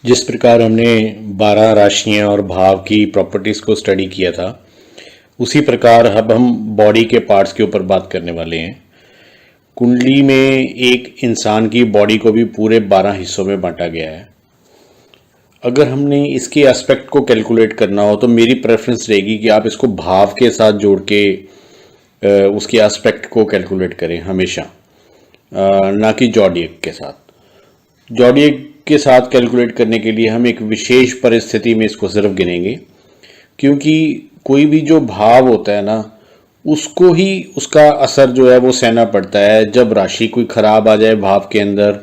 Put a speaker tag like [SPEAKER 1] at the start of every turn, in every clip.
[SPEAKER 1] जिस प्रकार हमने 12 राशियां और भाव की प्रॉपर्टीज को स्टडी किया था, उसी प्रकार अब हम बॉडी के पार्ट्स के ऊपर बात करने वाले हैं। कुंडली में एक इंसान की बॉडी को भी पूरे 12 हिस्सों में बांटा गया है। अगर हमने इसके एस्पेक्ट को कैलकुलेट करना हो तो मेरी प्रेफरेंस रहेगी कि आप इसको भाव के साथ जोड़ के उसके एस्पेक्ट को कैलकुलेट करें हमेशा, ना कि जॉडियक के साथ। जॉडियक के साथ कैलकुलेट करने के लिए हम एक विशेष परिस्थिति में इसको सिर्फ गिनेंगे, क्योंकि कोई भी जो भाव होता है ना, उसको ही उसका असर जो है वो सहना पड़ता है। जब राशि कोई खराब आ जाए भाव के अंदर,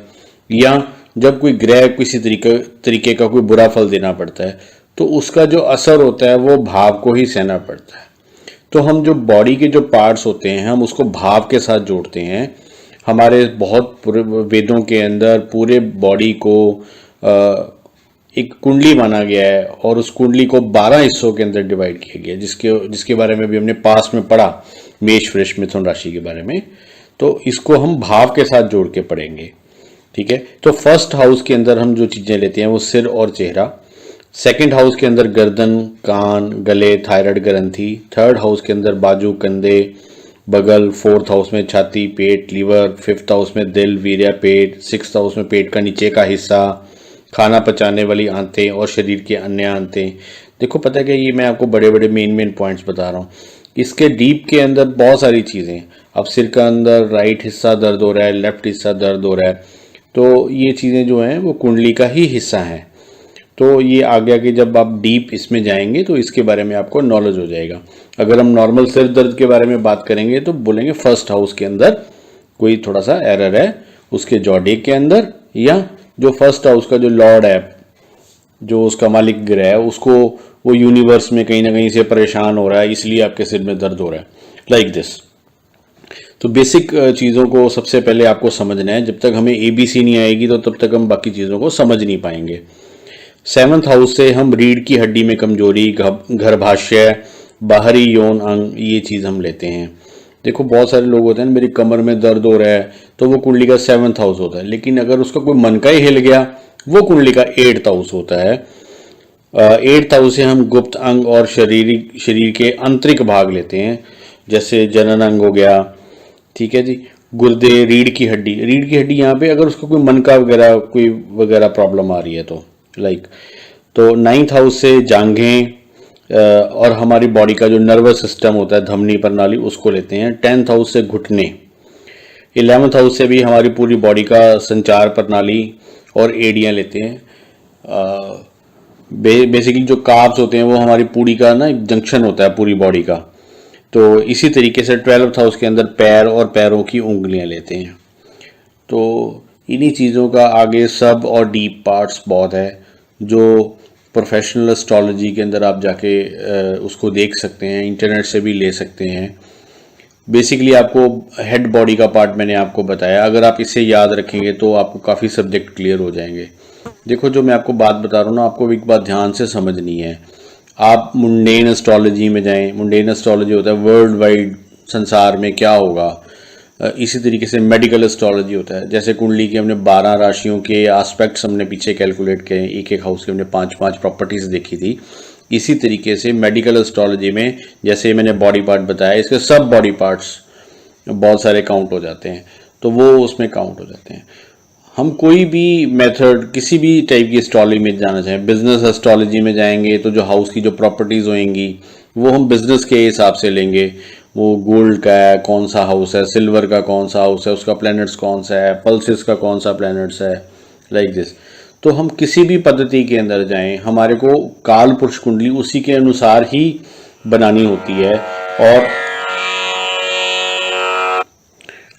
[SPEAKER 1] या जब कोई ग्रह किसी तरीके का कोई बुरा फल देना पड़ता है, तो उसका जो असर होता है वो भाव को ही सहना पड़ता है। तो हम जो बॉडी के जो पार्ट्स होते हैं हम उसको भाव के साथ जोड़ते हैं। हमारे बहुत वेदों के अंदर पूरे बॉडी को एक कुंडली माना गया है और उस कुंडली को 12 हिस्सों के अंदर डिवाइड किया गया है, जिसके बारे में भी हमने पास में पढ़ा, मेष वृष मिथुन राशि के बारे में। तो इसको हम भाव के साथ जोड़ के पढ़ेंगे, ठीक है। तो फर्स्ट हाउस के अंदर हम जो चीजें लेते हैं वो सिर और चेहरा। सेकंड हाउस के अंदर गर्दन, कान, गले, थायराइड ग्रंथि। थर्ड हाउस के अंदर बाजू, कंधे, बगल। फोर्थ हाउस में छाती, पेट, लीवर। फिफ्थ हाउस में दिल, वीर्य, पेट। सिक्स्थ हाउस में पेट का नीचे का हिस्सा, खाना पचाने वाली आंतें और शरीर के अन्य आंतें। देखो, पता है कि ये मैं आपको बड़े बड़े मेन पॉइंट्स बता रहा हूँ। इसके डीप के अंदर बहुत सारी चीज़ें। अब सिर का अंदर राइट हिस्सा दर्द हो रहा है, लेफ्ट हिस्सा दर्द हो रहा है, तो ये चीज़ें जो हैं वो कुंडली का ही हिस्सा हैं। तो ये आगे आगे जब आप डीप इसमें जाएंगे तो इसके बारे में आपको नॉलेज हो जाएगा। अगर हम नॉर्मल सिर दर्द के बारे में बात करेंगे तो बोलेंगे फर्स्ट हाउस के अंदर कोई थोड़ा सा एरर है, उसके जॉडियक के अंदर, या जो फर्स्ट हाउस का जो लॉर्ड है, जो उसका मालिक ग्रह है, उसको वो यूनिवर्स में कहीं ना कहीं से परेशान हो रहा है, इसलिए आपके सिर में दर्द हो रहा है, लाइक दिस। तो बेसिक चीज़ों को सबसे पहले आपको समझना है। जब तक हमें ABC नहीं आएगी तो तब तक हम बाकी चीज़ों को समझ नहीं पाएंगे। सेवंथ हाउस से हम रीढ़ की हड्डी में कमजोरी, गर्भाशय, बाहरी यौन अंग, ये चीज़ हम लेते हैं। देखो, बहुत सारे लोग होते हैं मेरी कमर में दर्द हो रहा है, तो वो कुंडली का 7th हाउस होता है। लेकिन अगर उसका कोई मन का ही हिल गया, वो कुंडली का 8th हाउस होता है। 8th हाउस से हम गुप्त अंग और शरीर के आंतरिक भाग लेते हैं, जैसे जनन अंग हो गया, ठीक है जी, गुर्दे, रीढ़ की हड्डी यहाँ पे अगर उसका कोई मन का वगैरह प्रॉब्लम आ रही है तो लाइक। तो 9th हाउस से जांघें और हमारी बॉडी का जो नर्वस सिस्टम होता है, धमनी प्रणाली, उसको लेते हैं। 10th हाउस से घुटने। 11th हाउस से भी हमारी पूरी बॉडी का संचार प्रणाली और एड़ियाँ लेते हैं। बेसिकली जो कार्ब्स होते हैं वो हमारी पूरी का ना एक जंक्शन होता है पूरी बॉडी का। तो इसी तरीके से 12th हाउस के अंदर पैर और पैरों की उंगलियां लेते हैं। तो इन्हीं चीज़ों का आगे सब और डीप पार्ट्स बहुत है, जो प्रोफेशनल एस्ट्रोलॉजी के अंदर आप जाके उसको देख सकते हैं, इंटरनेट से भी ले सकते हैं। बेसिकली आपको हेड बॉडी का पार्ट मैंने आपको बताया, अगर आप इसे याद रखेंगे तो आपको काफ़ी सब्जेक्ट क्लियर हो जाएंगे। देखो, जो मैं आपको बात बता रहा हूँ ना, आपको एक बात ध्यान से समझनी है। आप मुंडेन एस्ट्रोलॉजी में जाएं। मुंडेन एस्ट्रोलॉजी होता है वर्ल्ड वाइड, संसार में क्या होगा। इसी तरीके से मेडिकल एस्ट्रोलॉजी होता है, जैसे कुंडली की हमने 12 राशियों के एस्पेक्ट्स हमने पीछे कैलकुलेट किए, एक एक हाउस की हमने 5-5 प्रॉपर्टीज देखी थी। इसी तरीके से मेडिकल एस्ट्रोलॉजी में, जैसे मैंने बॉडी पार्ट बताया, इसके सब बॉडी पार्ट्स बहुत सारे काउंट हो जाते हैं, तो वो उसमें काउंट हो जाते हैं। हम कोई भी मेथड, किसी भी टाइप की एस्ट्रोलॉजी में जाना चाहें, बिजनेस एस्ट्रोलॉजी में जाएंगे तो जो हाउस की जो प्रॉपर्टीज होंगी वो हम बिजनेस के हिसाब से लेंगे। वो गोल्ड का है, कौन सा हाउस है, सिल्वर का कौन सा हाउस है, उसका प्लैनेट्स कौन सा है, पल्सिस का कौन सा प्लैनेट्स है, लाइक दिस। तो हम किसी भी पद्धति के अंदर जाएं, हमारे को काल पुरुष कुंडली उसी के अनुसार ही बनानी होती है, और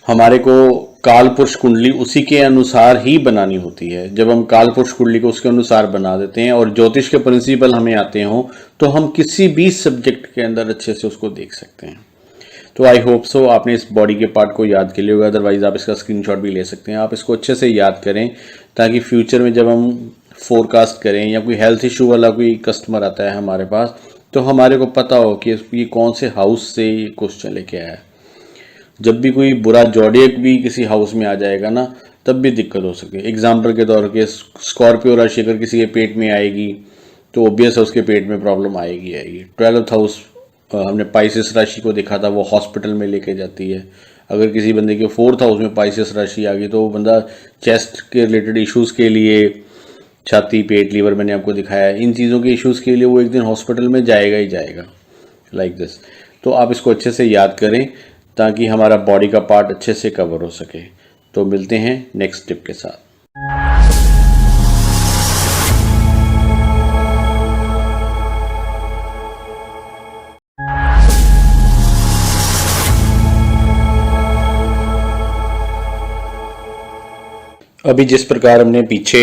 [SPEAKER 1] हमारे को काल पुरुष कुंडली उसी के अनुसार ही बनानी होती है। जब हम काल पुरुष कुंडली को उसके अनुसार बना देते हैं और ज्योतिष के प्रिंसिपल हमें आते हों, तो हम किसी भी सब्जेक्ट के अंदर अच्छे से उसको देख सकते हैं। तो आई होप सो आपने इस बॉडी के पार्ट को याद कर लिया होगा, अदरवाइज आप इसका स्क्रीनशॉट भी ले सकते हैं। आप इसको अच्छे से याद करें, ताकि फ्यूचर में जब हम फोरकास्ट करें या कोई हेल्थ इशू वाला कोई कस्टमर आता है हमारे पास, तो हमारे को पता हो कि ये कौन से हाउस से ये क्वेश्चन लेके आया है। जब भी कोई बुरा जॉडियक भी किसी हाउस में आ जाएगा ना, तब भी दिक्कत हो सके। एग्जाम्पल के तौर पे स्कॉर्पियो राशि अगर किसी के पेट में आएगी तो ऑब्वियस है उसके पेट में प्रॉब्लम आएगी आएगी। 12th हाउस हमने पाइसेस राशि को देखा था, वो हॉस्पिटल में लेके जाती है। अगर किसी बंदे के 4th हाउस में पाइसेस राशि आ गई तो वो बंदा चेस्ट के रिलेटेड इश्यूज़ के लिए, छाती पेट लीवर मैंने आपको दिखाया है, इन चीज़ों के इश्यूज़ के लिए वो एक दिन हॉस्पिटल में जाएगा ही जाएगा, लाइक दिस। तो आप इसको अच्छे से याद करें ताकि हमारा बॉडी का पार्ट अच्छे से कवर हो सके। तो मिलते हैं नेक्स्ट टिप के साथ। अभी जिस प्रकार हमने पीछे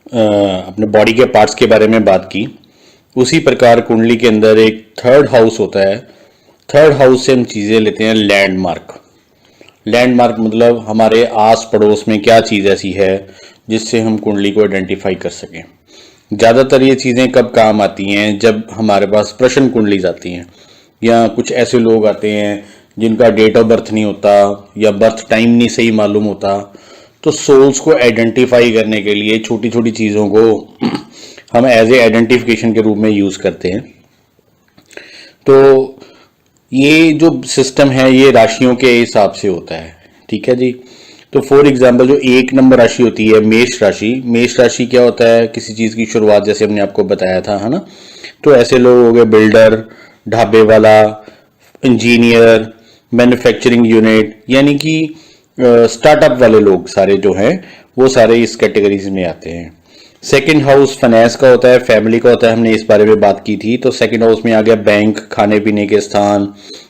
[SPEAKER 1] अपने बॉडी के पार्ट्स के बारे में बात की, उसी प्रकार कुंडली के अंदर एक 3rd हाउस होता है। 3rd हाउस से हम चीज़ें लेते हैं लैंडमार्क। लैंडमार्क मतलब हमारे आस पड़ोस में क्या चीज़ ऐसी है जिससे हम कुंडली को आइडेंटिफाई कर सकें। ज़्यादातर ये चीज़ें कब काम आती हैं, जब हमारे पास प्रश्न कुंडली आती हैं या कुछ ऐसे लोग आते हैं जिनका डेट ऑफ बर्थ नहीं होता या बर्थ टाइम नहीं सही मालूम होता। तो सोल्स को आइडेंटिफाई करने के लिए छोटी छोटी चीज़ों को हम एज ए आइडेंटिफिकेशन के रूप में यूज़ करते हैं। तो ये जो सिस्टम है ये राशियों के हिसाब से होता है, ठीक है जी। तो फॉर एग्जांपल जो 1 नंबर राशि होती है मेष राशि, मेष राशि क्या होता है, किसी चीज़ की शुरुआत, जैसे हमने आपको बताया था, है ना। तो ऐसे लोग हो गए बिल्डर, ढाबे वाला, इंजीनियर, मैन्युफैक्चरिंग यूनिट, यानी कि स्टार्टअप वाले लोग सारे जो हैं वो सारे इस कैटेगरीज में आते हैं। 2nd हाउस फाइनेंस का होता है, फैमिली का होता है, हमने इस बारे में बात की थी। तो 2nd हाउस में आ गया बैंक, खाने पीने के स्थान,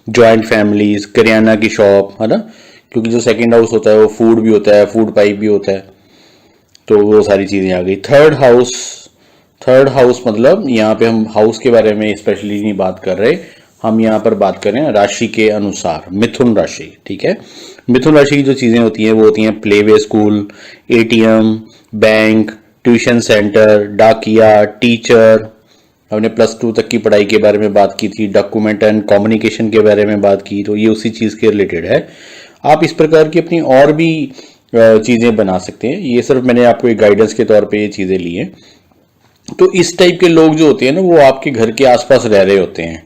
[SPEAKER 1] जॉइंट फैमिलीज, करियाना की शॉप, है ना, क्योंकि जो 2nd हाउस होता है वो फूड भी होता है, फूड पाइप भी होता है, तो वो सारी चीज़ें आ गई। 3rd हाउस मतलब यहाँ पे हम हाउस के बारे में स्पेशली नहीं बात कर रहे, हम यहाँ पर बात कर रहे हैं राशि के अनुसार, मिथुन राशि, ठीक है। मिथुन राशि की जो चीज़ें होती हैं वो होती हैं playway school, ATM, bank, tuition centre, डाकिया, टीचर, हमने +2 तक की पढ़ाई के बारे में बात की थी, डॉक्यूमेंट एंड कम्युनिकेशन के बारे में बात की, तो ये उसी चीज़ के रिलेटेड है। आप इस प्रकार की अपनी और भी चीज़ें बना सकते हैं, ये सिर्फ मैंने आपको एक गाइडेंस के तौर पे ये चीज़ें ली हैं। तो इस टाइप के लोग जो होते हैं ना वो आपके घर के आसपास रह रहे होते हैं,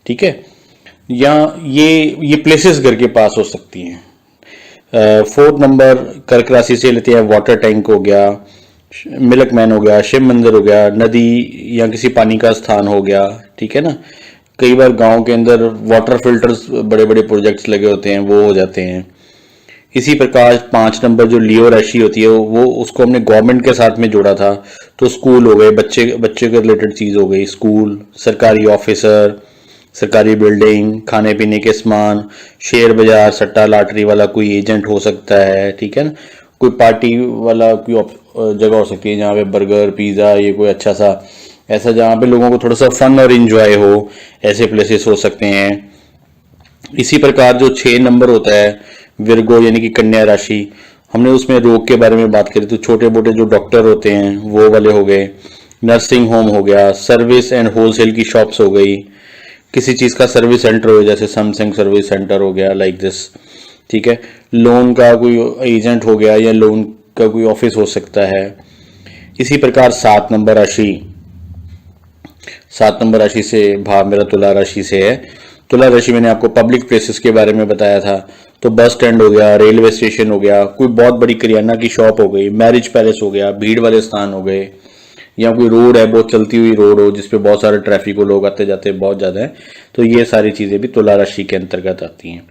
[SPEAKER 1] ठीक है, या ये प्लेसेस घर के पास हो सकती हैं। 4th नंबर कर्क राशि से लेते हैं, वाटर टैंक हो गया, मिल्क मैन हो गया, शिव मंदिर हो गया, नदी या किसी पानी का स्थान हो गया, ठीक है ना। कई बार गांव के अंदर वाटर फिल्टर्स बड़े बड़े प्रोजेक्ट्स लगे होते हैं, वो हो जाते हैं। इसी प्रकार 5 नंबर जो लियो राशि होती है वो उसको हमने गवर्नमेंट के साथ में जोड़ा था, तो स्कूल हो गए, बच्चे के रिलेटेड चीज़ हो गई, स्कूल, सरकारी ऑफिसर, सरकारी बिल्डिंग, खाने पीने के सामान, शेयर बाजार, सट्टा लॉटरी वाला कोई एजेंट हो सकता है, ठीक है ना, कोई पार्टी वाला कोई जगह हो सकती है जहाँ पे बर्गर पिज़्ज़ा, ये कोई अच्छा सा ऐसा जहाँ पे लोगों को थोड़ा सा फन और इंजॉय हो, ऐसे प्लेसेस हो सकते हैं। इसी प्रकार जो 6 नंबर होता है विर्गो यानी कि कन्या राशि, हमने उसमें रोग के बारे में बात करी, तो छोटे मोटे जो डॉक्टर होते हैं वो वाले हो गए, नर्सिंग होम हो गया, सर्विस एंड होलसेल की शॉप्स हो गई, किसी चीज़ का सर्विस सेंटर हो जैसे सैमसंग सर्विस सेंटर हो गया, लाइक दिस, ठीक है। लोन का कोई एजेंट हो गया या लोन का कोई ऑफिस हो सकता है। इसी प्रकार 7 नंबर राशि से भाव मेरा तुला राशि से है। तुला राशि मैंने आपको पब्लिक प्लेसेस के बारे में बताया था, तो बस स्टैंड हो गया, रेलवे स्टेशन हो गया, कोई बहुत बड़ी करियाना की शॉप हो गई, मैरिज पैलेस हो गया, भीड़ वाले स्थान हो गए, या कोई रोड है बहुत चलती हुई रोड हो जिसपे बहुत सारे ट्रैफिक हो, लोग आते जाते बहुत ज़्यादा है, तो ये सारी चीज़ें भी तुला राशि के अंतर्गत आती हैं।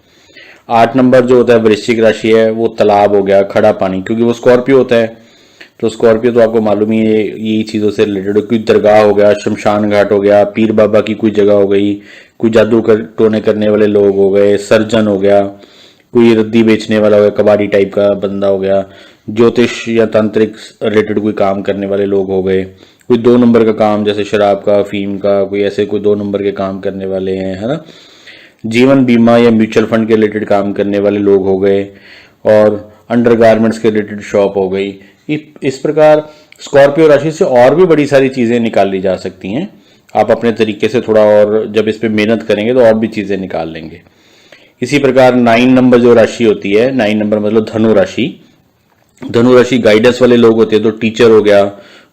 [SPEAKER 1] 8 नंबर जो होता है वृश्चिक राशि है, वो तालाब हो गया, खड़ा पानी, क्योंकि वो स्कॉर्पियो होता है, तो स्कॉर्पियो तो आपको मालूम ही है यही चीज़ों से रिलेटेड। कोई दरगाह हो गया, शमशान घाट हो गया, पीर बाबा की कोई जगह हो गई, कोई जादू टोने करने वाले लोग हो गए, सर्जन हो गया, कोई रद्दी बेचने वाला हो गया, कबाड़ी टाइप का बंदा हो गया, ज्योतिष या तांत्रिक रिलेटेड कोई काम करने वाले लोग हो गए, कोई 2 नंबर का काम जैसे शराब का, अफीम का, कोई ऐसे कोई 2 नंबर के काम करने वाले हैं, है ना। जीवन बीमा या म्यूचुअल फंड के रिलेटेड काम करने वाले लोग हो गए, और अंडरगारमेंट्स के रिलेटेड शॉप हो गई। इस प्रकार स्कॉर्पियो राशि से और भी बड़ी सारी चीज़ें निकाली जा सकती हैं। आप अपने तरीके से थोड़ा और जब इस पर मेहनत करेंगे तो और भी चीज़ें निकाल लेंगे। इसी प्रकार 9 नंबर जो राशि होती है, 9 नंबर मतलब धनु राशि, धनु राशि गाइडेंस वाले लोग होते हैं, तो टीचर हो गया,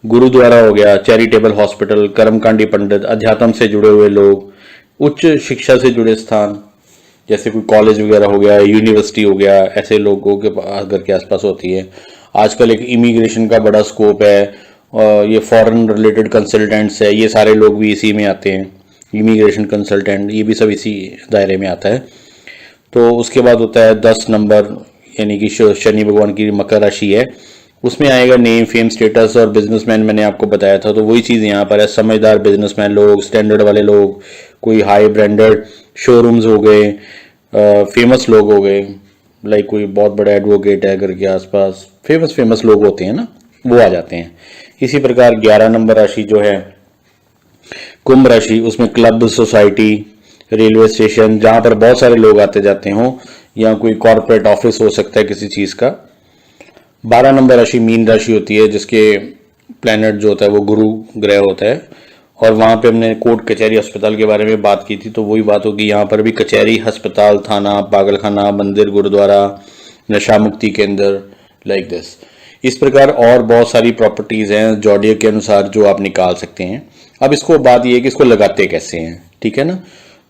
[SPEAKER 1] गुरुद्वारा हो गया, चैरिटेबल हॉस्पिटल, कर्मकांडी पंडित, अध्यात्म से जुड़े हुए लोग, उच्च शिक्षा से जुड़े स्थान जैसे कोई कॉलेज वगैरह हो गया, यूनिवर्सिटी हो गया, ऐसे लोगों के घर के आसपास होती है। आजकल एक इमिग्रेशन का बड़ा स्कोप है, और ये फॉरेन रिलेटेड कंसल्टेंट्स है, ये सारे लोग भी इसी में आते हैं। इमिग्रेशन कंसल्टेंट, ये भी सब इसी दायरे में आता है। तो उसके बाद होता है 10 नंबर, यानी कि शनि भगवान की मकर राशि है, उसमें आएगा नेम, फेम, स्टेटस और बिजनेसमैन। मैंने आपको बताया था, तो वही चीज़ यहाँ पर है। समझदार बिजनेसमैन लोग, स्टैंडर्ड वाले लोग, कोई हाई ब्रांडेड शोरूम्स हो गए, फेमस लोग हो गए, लाइक कोई बहुत बड़ा एडवोकेट है घर के आसपास, फेमस लोग होते हैं ना, वो आ जाते हैं। इसी प्रकार 11 नंबर राशि जो है कुंभ राशि, उसमें क्लब, सोसाइटी, रेलवे स्टेशन, जहां पर बहुत सारे लोग आते जाते हों, या कोई कॉर्पोरेट ऑफिस हो सकता है किसी चीज का। 12 नंबर राशि मीन राशि होती है, जिसके प्लैनेट जो होता है वो गुरु ग्रह होता है, और वहां पे हमने कोर्ट, कचहरी, अस्पताल के बारे में बात की थी। तो वही बात होगी यहाँ पर भी, कचहरी, अस्पताल, थाना, पागलखाना, मंदिर, गुरुद्वारा, नशा मुक्ति केंद्र, लाइक दिस। इस प्रकार और बहुत सारी प्रॉपर्टीज हैं जॉडियक के अनुसार जो आप निकाल सकते हैं। अब इसको बात ये है कि इसको लगाते कैसे हैं, ठीक है ना।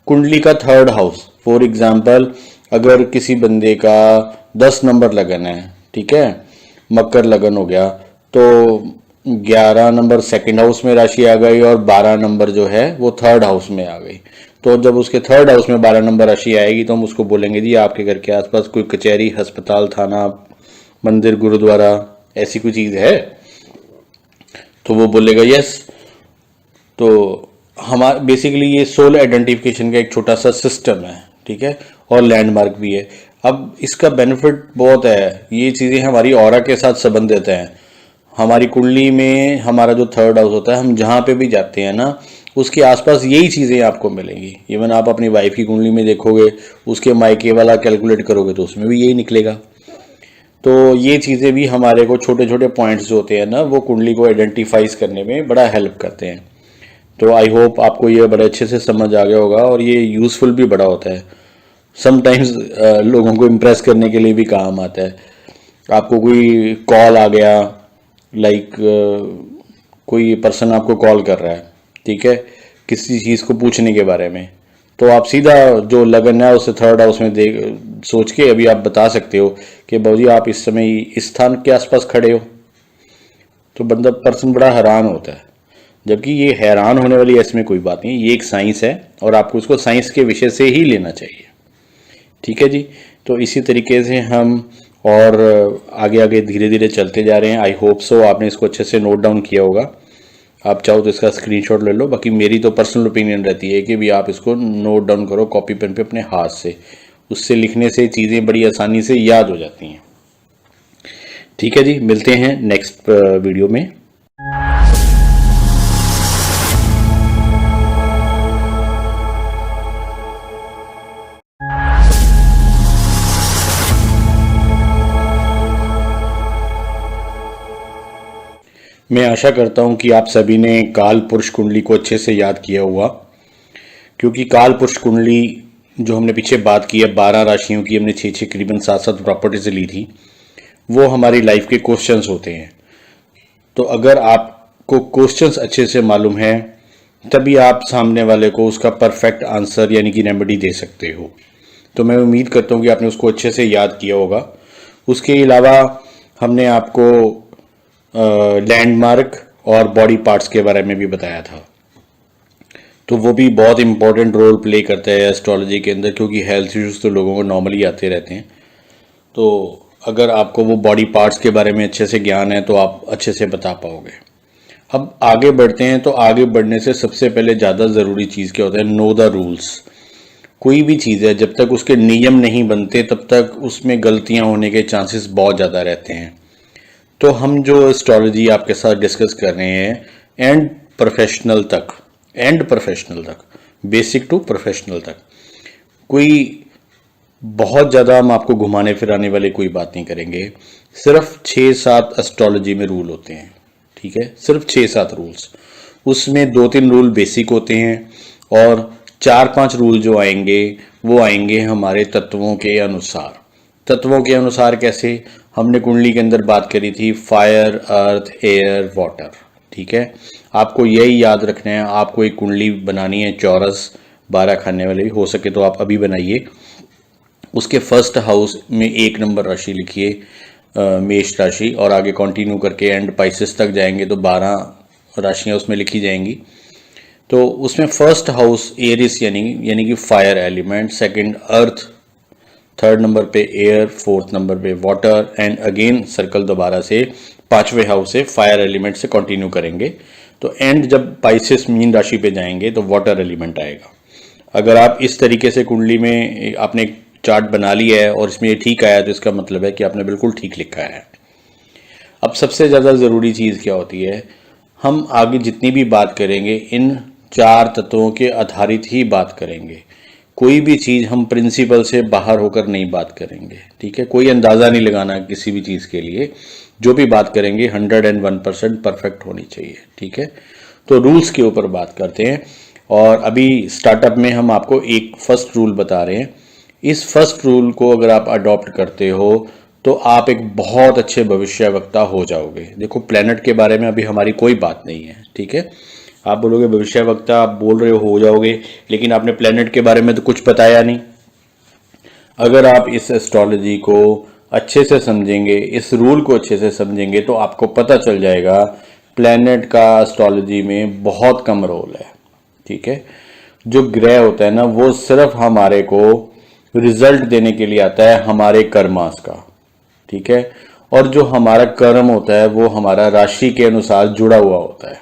[SPEAKER 1] कुंडली का 3rd हाउस, फॉर एग्जाम्पल अगर किसी बंदे का 10 नंबर लगन है, ठीक है, मकर लगन हो गया, तो 11 नंबर 2nd हाउस में राशि आ गई, और 12 नंबर जो है वो 3rd हाउस में आ गई। तो जब उसके 3rd हाउस में 12 नंबर राशि आएगी, तो हम उसको बोलेंगे जी आपके घर के आसपास कोई कचहरी, अस्पताल, थाना, मंदिर, गुरुद्वारा, ऐसी कोई चीज है, तो वो बोलेगा यस। तो हमारा बेसिकली ये सोल आइडेंटिफिकेशन का एक छोटा सा सिस्टम है, ठीक है, और लैंडमार्क भी है। अब इसका बेनिफिट बहुत है, ये चीज़ें हमारी ऑरा के साथ संबंधित हैं। हमारी कुंडली में हमारा जो 3rd हाउस होता है, हम जहाँ पे भी जाते हैं ना, उसके आसपास यही चीज़ें आपको मिलेंगी। इवन आप अपनी वाइफ की कुंडली में देखोगे, उसके मायके वाला कैलकुलेट करोगे तो उसमें भी यही निकलेगा। तो ये चीज़ें भी हमारे को, छोटे छोटे पॉइंट्स जो होते हैं ना, वो कुंडली को आइडेंटिफाइज करने में बड़ा हेल्प करते हैं। तो आई होप आपको ये बड़े अच्छे से समझ आ गया होगा, और ये यूज़फुल भी बड़ा होता है। समटाइम्स लोगों को इम्प्रेस करने के लिए भी काम आता है। आपको कोई कॉल आ गया, लाइक कोई पर्सन आपको कॉल कर रहा है, ठीक है, किसी चीज़ को पूछने के बारे में, तो आप सीधा जो लगन है उसे 3rd हाउस में देख सोच के अभी आप बता सकते हो कि बाबूजी आप इस समय इस स्थान के आसपास खड़े हो। तो बंदा, पर्सन बड़ा हैरान होता है, जबकि ये हैरान होने वाली इसमें कोई बात नहीं, ये एक साइंस है, और आपको इसको साइंस के विषय से ही लेना चाहिए, ठीक है जी। तो इसी तरीके से हम और आगे आगे धीरे धीरे चलते जा रहे हैं। आई होप सो आपने इसको अच्छे से नोट डाउन किया होगा। आप चाहो तो इसका स्क्रीनशॉट ले लो, बाकी मेरी तो पर्सनल ओपिनियन रहती है कि भी आप इसको नोट डाउन करो कॉपी पेन पे अपने हाथ से, उससे लिखने से चीज़ें बड़ी आसानी से याद हो जाती हैं। ठीक है जी, मिलते हैं नेक्स्ट वीडियो में। मैं आशा करता हूं कि आप सभी ने काल पुरुष कुंडली को अच्छे से याद किया हुआ, क्योंकि काल पुरुष कुंडली जो हमने पीछे बात की है 12 राशियों की, हमने 6 करीबन 7 प्रॉपर्टी से ली थी, वो हमारी लाइफ के क्वेश्चंस होते हैं। तो अगर आपको क्वेश्चंस अच्छे से मालूम है, तभी आप सामने वाले को उसका परफेक्ट आंसर यानी कि रेमेडी दे सकते हो। तो मैं उम्मीद करता हूँ कि आपने उसको अच्छे से याद किया होगा। उसके अलावा हमने आपको लैंडमार्क और बॉडी पार्ट्स के बारे में भी बताया था, तो वो भी बहुत इंपॉर्टेंट रोल प्ले करता है एस्ट्रोलॉजी के अंदर, क्योंकि हेल्थ इश्यूज तो लोगों को नॉर्मली आते रहते हैं। तो अगर आपको वो बॉडी पार्ट्स के बारे में अच्छे से ज्ञान है तो आप अच्छे से बता पाओगे। अब आगे बढ़ते हैं। तो आगे बढ़ने से सबसे पहले ज़्यादा ज़रूरी चीज़ क्या होता है? Know the rules. कोई भी चीज़ है जब तक उसके नियम नहीं बनते तब तक उसमें गलतियां होने के चांसेस बहुत ज़्यादा रहते हैं। तो हम जो एस्ट्रोलॉजी आपके साथ डिस्कस कर रहे हैं एंड प्रोफेशनल तक, बेसिक टू प्रोफेशनल तक, कोई बहुत ज़्यादा हम आपको घुमाने फिराने वाली कोई बात नहीं करेंगे। सिर्फ 6-7 एस्ट्रोलॉजी में रूल होते हैं, ठीक है, सिर्फ 6-7 रूल्स। उसमें 2-3 रूल बेसिक होते हैं और 4-5 रूल जो आएंगे वो आएंगे हमारे तत्वों के अनुसार। तत्वों के अनुसार कैसे, हमने कुंडली के अंदर बात करी थी फायर, अर्थ, एयर, वाटर। ठीक है, आपको यही याद रखना है। आपको एक कुंडली बनानी है चौरस 12 खाने वाली, हो सके तो आप अभी बनाइए। उसके फर्स्ट हाउस में 1 नंबर राशि लिखिए, मेष राशि, और आगे कंटिन्यू करके एंड पाइसेस तक जाएंगे तो 12 राशियां उसमें लिखी जाएंगी। तो उसमें फर्स्ट हाउस एरिस यानी कि फायर एलिमेंट, सेकंड अर्थ, थर्ड नंबर पे एयर, फोर्थ नंबर पे वाटर, एंड अगेन सर्कल दोबारा से 5वें हाउस से फायर एलिमेंट से कंटिन्यू करेंगे। तो एंड जब पाइसेस मीन राशि पे जाएंगे तो वाटर एलिमेंट आएगा। अगर आप इस तरीके से कुंडली में आपने चार्ट बना लिया है और इसमें ये ठीक आया तो इसका मतलब है कि आपने बिल्कुल ठीक लिखा है। अब सबसे ज़्यादा ज़रूरी चीज़ क्या होती है, हम आगे जितनी भी बात करेंगे इन 4 तत्वों के आधारित ही बात करेंगे। कोई भी चीज़ हम प्रिंसिपल से बाहर होकर नहीं बात करेंगे। ठीक है, कोई अंदाज़ा नहीं लगाना किसी भी चीज़ के लिए। जो भी बात करेंगे 101% परफेक्ट होनी चाहिए। ठीक है, तो रूल्स के ऊपर बात करते हैं। और अभी स्टार्टअप में हम आपको एक फर्स्ट रूल बता रहे हैं। इस फर्स्ट रूल को अगर आप अडॉप्ट करते हो तो आप एक बहुत अच्छे भविष्यवक्ता हो जाओगे। देखो, प्लेनेट के बारे में अभी हमारी कोई बात नहीं है। ठीक है, आप बोलोगे भविष्यवक्ता आप बोल रहे हो जाओगे, लेकिन आपने प्लेनेट के बारे में तो कुछ बताया नहीं। अगर आप इस एस्ट्रोलॉजी को अच्छे से समझेंगे, इस रूल को अच्छे से समझेंगे, तो आपको पता चल जाएगा प्लेनेट का एस्ट्रोलॉजी में बहुत कम रोल है। ठीक है, जो ग्रह होता है ना वो सिर्फ हमारे को रिजल्ट देने के लिए आता है, हमारे कर्मास का। ठीक है, और जो हमारा कर्म होता है वो हमारा राशि के अनुसार जुड़ा हुआ होता है।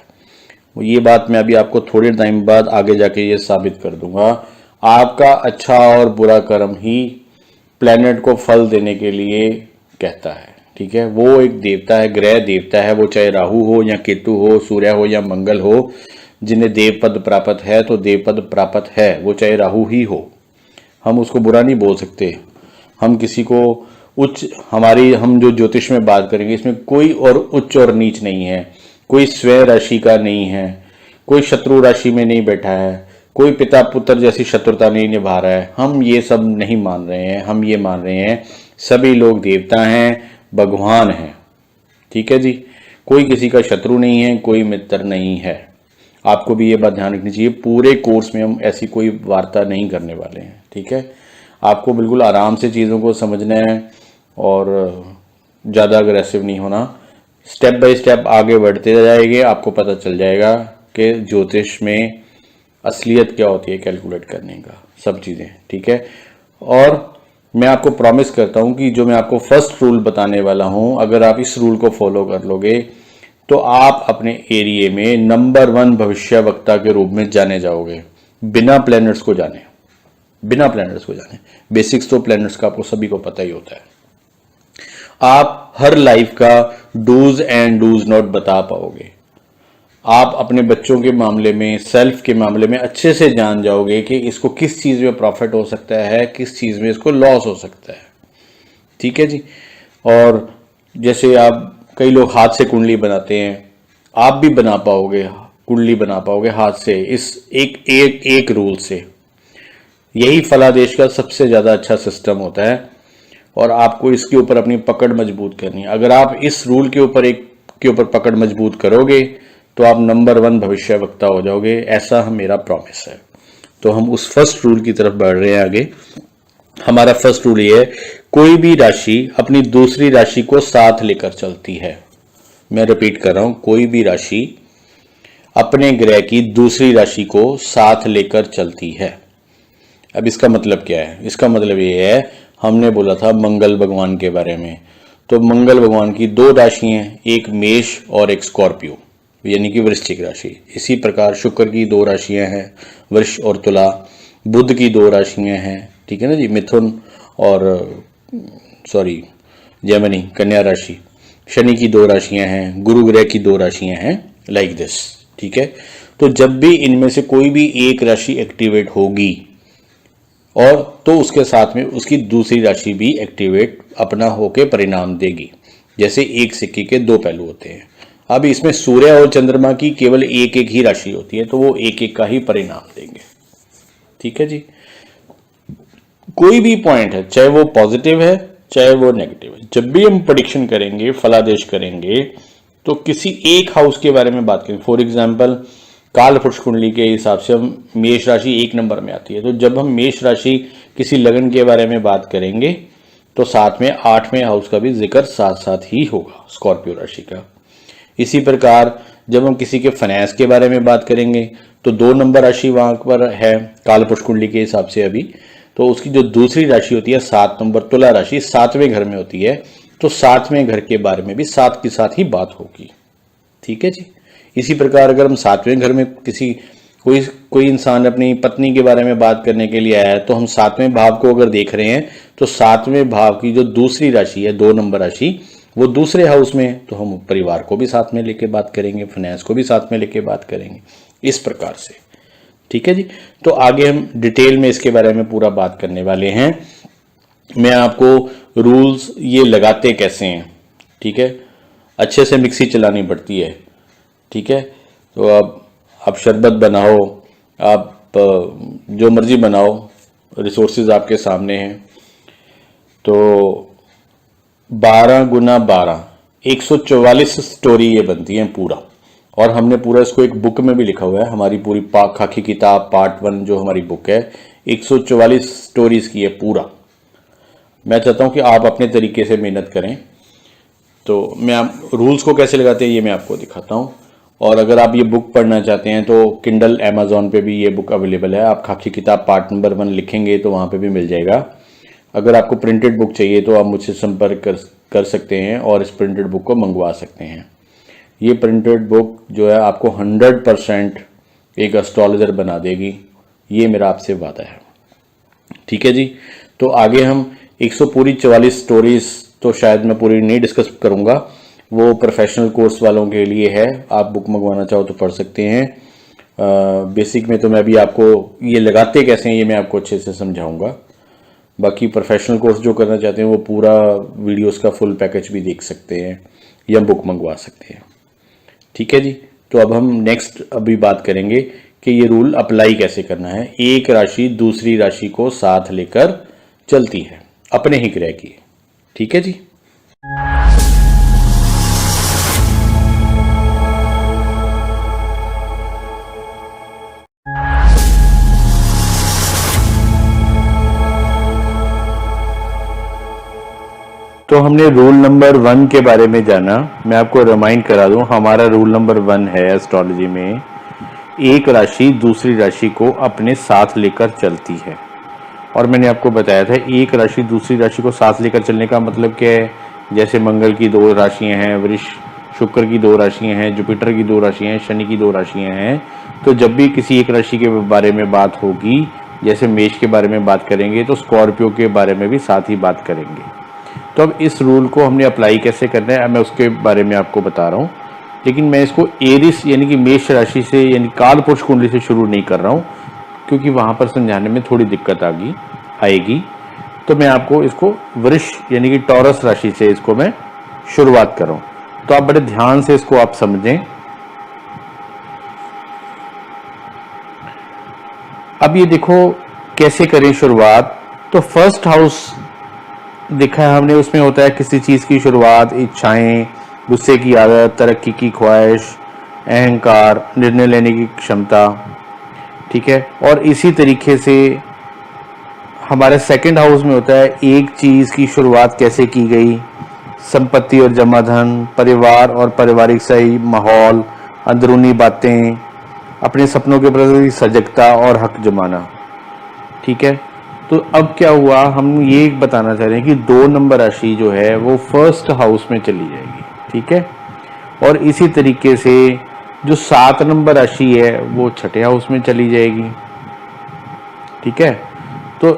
[SPEAKER 1] ये बात मैं अभी आपको थोड़े टाइम बाद आगे जाके ये साबित कर दूंगा। आपका अच्छा और बुरा कर्म ही प्लेनेट को फल देने के लिए कहता है। ठीक है, वो एक देवता है, ग्रह देवता है, वो चाहे राहु हो या केतु हो, सूर्य हो या मंगल हो। जिन्हें देव पद प्राप्त है तो देव पद प्राप्त है, वो चाहे राहु ही हो। हम उसको बुरा नहीं बोल सकते। हम किसी को उच्च, हम जो ज्योतिष में बात करेंगे इसमें कोई और उच्च और नीच नहीं है, कोई स्वयं राशि का नहीं है, कोई शत्रु राशि में नहीं बैठा है, कोई पिता पुत्र जैसी शत्रुता नहीं निभा रहा है। हम ये सब नहीं मान रहे हैं। हम ये मान रहे हैं सभी लोग देवता हैं, भगवान हैं। ठीक है जी, कोई किसी का शत्रु नहीं है, कोई मित्र नहीं है। आपको भी ये बात ध्यान रखनी चाहिए। पूरे कोर्स में हम ऐसी कोई वार्ता नहीं करने वाले हैं। ठीक है, आपको बिल्कुल आराम से चीज़ों को समझना है और ज़्यादा अग्रेसिव नहीं होना। स्टेप बाय स्टेप आगे बढ़ते जाएंगे, आपको पता चल जाएगा कि ज्योतिष में असलियत क्या होती है, कैलकुलेट करने का सब चीज़ें। ठीक है, और मैं आपको प्रॉमिस करता हूँ कि जो मैं आपको फर्स्ट रूल बताने वाला हूँ, अगर आप इस रूल को फॉलो कर लोगे तो आप अपने एरिए में नंबर 1 भविष्यवक्ता के रूप में जाने जाओगे, बिना प्लैनेट्स को जाने। बिना प्लैनेट्स को जाने, बेसिक्स तो प्लैनेट्स का आपको सभी को पता ही होता है। आप हर लाइफ का डूज एंड डूज नॉट बता पाओगे। आप अपने बच्चों के मामले में, सेल्फ के मामले में अच्छे से जान जाओगे कि इसको किस चीज़ में प्रॉफिट हो सकता है, किस चीज़ में इसको लॉस हो सकता है। ठीक है जी, और जैसे आप कई लोग हाथ से कुंडली बनाते हैं, आप भी बना पाओगे, कुंडली बना पाओगे हाथ से, इस एक रूल से। यही फलादेश का सबसे ज़्यादा अच्छा सिस्टम होता है और आपको इसके ऊपर अपनी पकड़ मजबूत करनी है। अगर आप इस रूल के ऊपर पकड़ मजबूत करोगे तो आप नंबर 1 भविष्यवक्ता हो जाओगे, ऐसा मेरा प्रॉमिस है। तो हम उस फर्स्ट रूल की तरफ बढ़ रहे हैं आगे। हमारा फर्स्ट रूल ये है, कोई भी राशि अपनी दूसरी राशि को साथ लेकर चलती है। मैं रिपीट कर रहा हूं, कोई भी राशि अपने ग्रह की दूसरी राशि को साथ लेकर चलती है। अब इसका मतलब क्या है? इसका मतलब ये है, हमने बोला था मंगल भगवान के बारे में, तो मंगल भगवान की 2 राशि हैं, एक मेष और एक स्कॉर्पियो, यानी कि वृश्चिक राशि। इसी प्रकार शुक्र की 2 राशियां हैं, वृष और तुला। बुध की 2 राशियां हैं, ठीक है ना जी, मिथुन और जेमिनी, कन्या राशि। शनि की 2 राशियां हैं, गुरु ग्रह की 2 राशियां हैं, लाइक दिस। ठीक है, तो जब भी इनमें से कोई भी एक राशि एक्टिवेट होगी और तो उसके साथ में उसकी दूसरी राशि भी एक्टिवेट अपना होके परिणाम देगी। जैसे एक सिक्के के 2 पहलू होते हैं। अब इसमें सूर्य और चंद्रमा की केवल एक ही राशि होती है, तो वो एक का ही परिणाम देंगे। ठीक है जी, कोई भी पॉइंट है, चाहे वो पॉजिटिव है चाहे वो नेगेटिव है। जब भी हम प्रेडिक्शन करेंगे, फलादेश करेंगे, तो किसी एक हाउस के बारे में बात करेंगे। फॉर एग्जाम्पल काल पुरुष कुंडली के हिसाब से हम मेष राशि 1 नंबर में आती है, तो जब हम मेष राशि किसी लगन के बारे में बात करेंगे तो साथ में 8वें हाउस का भी जिक्र साथ साथ ही होगा, स्कॉर्पियो राशि का। इसी प्रकार जब हम किसी के फाइनेंस के बारे में बात करेंगे तो 2 नंबर राशि वहां पर है काल पुरुष कुंडली के हिसाब से अभी, तो उसकी जो दूसरी राशि होती है 7 नंबर तुला राशि 7वें घर में होती है, तो 7वें घर के बारे में भी साथ के साथ ही बात होगी। ठीक है जी। इसी प्रकार अगर हम 7वें घर में किसी कोई इंसान अपनी पत्नी के बारे में बात करने के लिए आया है, तो हम 7वें भाव को अगर देख रहे हैं तो 7वें भाव की जो दूसरी राशि है 2 नंबर राशि वो दूसरे हाउस में, तो हम परिवार को भी साथ में लेके बात करेंगे, फाइनेंस को भी साथ में लेके बात करेंगे, इस प्रकार से। ठीक है जी। तो आगे हम डिटेल में इसके बारे में पूरा बात करने वाले हैं। मैं आपको रूल्स ये लगाते कैसे हैं, ठीक है, अच्छे से मिक्सी चलानी पड़ती है। ठीक है। तो आप शरबत बनाओ, आप जो मर्जी बनाओ, रिसोर्सेज आपके सामने हैं। तो 12 गुना 12 144 स्टोरी ये बनती है पूरा, और हमने पूरा इसको एक बुक में भी लिखा हुआ है। हमारी पूरी खाकी किताब पार्ट 1 जो हमारी बुक है 144 स्टोरीज की है पूरा। मैं चाहता हूं कि आप अपने तरीके से मेहनत करें। तो मैं रूल्स को कैसे लगाते हैं ये मैं आपको दिखाता हूं। और अगर आप ये बुक पढ़ना चाहते हैं तो किंडल अमेजोन पे भी ये बुक अवेलेबल है। आप खाकी किताब पार्ट नंबर 1 लिखेंगे तो वहाँ पे भी मिल जाएगा। अगर आपको प्रिंटेड बुक चाहिए तो आप मुझसे संपर्क कर सकते हैं और इस प्रिंटेड बुक को मंगवा सकते हैं। ये प्रिंटेड बुक जो है आपको 100% एक एस्ट्रोलॉजर बना देगी, ये मेरा आपसे वादा है। ठीक है जी। तो आगे हम 144 स्टोरीज तो शायद मैं पूरी नहीं डिस्कस करूंगा, वो प्रोफेशनल कोर्स वालों के लिए है। आप बुक मंगवाना चाहो तो पढ़ सकते हैं। बेसिक में तो मैं अभी आपको ये लगाते कैसे हैं ये मैं आपको अच्छे से समझाऊंगा। बाकी प्रोफेशनल कोर्स जो करना चाहते हैं वो पूरा वीडियोस का फुल पैकेज भी देख सकते हैं या बुक मंगवा सकते हैं। ठीक है जी। तो अब हम नेक्स्ट अभी बात करेंगे कि ये रूल अप्लाई कैसे करना है। एक राशि दूसरी राशि को साथ लेकर चलती है अपने ही ग्रह की। ठीक है जी। तो हमने रूल नंबर 1 के बारे में जाना। मैं आपको रिमाइंड करा दूं, हमारा रूल नंबर 1 है एस्ट्रोलॉजी में, एक राशि दूसरी राशि को अपने साथ लेकर चलती है। और मैंने आपको बताया था एक राशि दूसरी राशि को साथ लेकर चलने का मतलब क्या है। जैसे मंगल की 2 राशियां हैं, वृष शुक्र की 2 राशियां हैं, जुपिटर की 2 राशियां हैं, शनि की 2 राशियां हैं, तो जब भी किसी एक राशि के बारे में बात होगी, जैसे मेष के बारे में बात करेंगे तो स्कॉर्पियो के बारे में भी साथ ही बात करेंगे। तो अब इस रूल को हमने अप्लाई कैसे करना है मैं उसके बारे में आपको बता रहा हूँ। लेकिन मैं इसको एरिस यानी कि मेष राशि से यानी काल पुरुष कुंडली से शुरू नहीं कर रहा हूँ, क्योंकि वहाँ पर समझाने में थोड़ी दिक्कत आएगी। तो मैं आपको इसको वृष यानी कि टॉरस राशि से इसको मैं शुरुआत कर रहा हूँ। तो आप बड़े ध्यान से इसको आप समझें। अब ये देखो कैसे करें शुरुआत। तो फर्स्ट हाउस देखा है हमने, उसमें होता है किसी चीज़ की शुरुआत, इच्छाएं, गुस्से की आदत, तरक्की की ख्वाहिश, अहंकार, निर्णय लेने की क्षमता। ठीक है। और इसी तरीके से हमारे सेकंड हाउस में होता है एक चीज़ की शुरुआत कैसे की गई, संपत्ति और जमा धन, परिवार और पारिवारिक सही माहौल, अंदरूनी बातें, अपने सपनों के प्रति सजगता और हक जमाना। ठीक है। तो अब क्या हुआ, हम ये बताना चाह रहे हैं कि 2 नंबर राशि जो है वो फर्स्ट हाउस में चली जाएगी। ठीक है। और इसी तरीके से जो 7 नंबर राशि है वो छठे हाउस में चली जाएगी। ठीक है। तो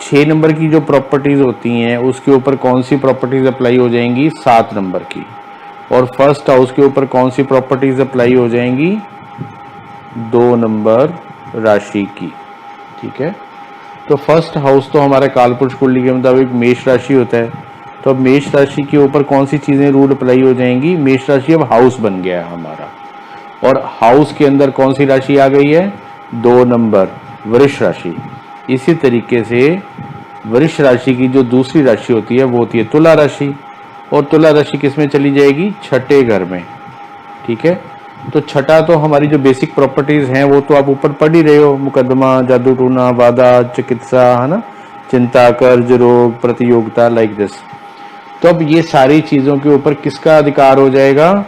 [SPEAKER 1] 6 नंबर की जो प्रॉपर्टीज होती हैं उसके ऊपर कौन सी प्रॉपर्टीज अप्लाई हो जाएंगी, 7 नंबर की। और फर्स्ट हाउस के ऊपर कौन सी प्रॉपर्टीज अप्लाई हो जाएंगी, 2 नंबर राशि की। ठीक है। तो फर्स्ट हाउस तो हमारा कालपुरुष कुंडली के मुताबिक मेष राशि होता है। तो अब मेष राशि के ऊपर कौन सी चीजें रूल अप्लाई हो जाएंगी, मेष राशि अब हाउस बन गया है हमारा। और हाउस के अंदर कौन सी राशि आ गई है, 2 नंबर वृष राशि। इसी तरीके से वृष राशि की जो दूसरी राशि होती है वो होती है तुला राशि, और तुला राशि किस में चली जाएगी? छठे घर में। ठीक है, तो छठा तो हमारी जो बेसिक प्रॉपर्टीज हैं वो तो आप ऊपर पढ़ ही रहे हो, मुकदमा, जादू टूना, वादा, चिकित्सा, है ना, चिंता, कर्ज, रोग, प्रतियोगिता, लाइक दिस। तो अब ये सारी चीजों के ऊपर किसका अधिकार हो जाएगा?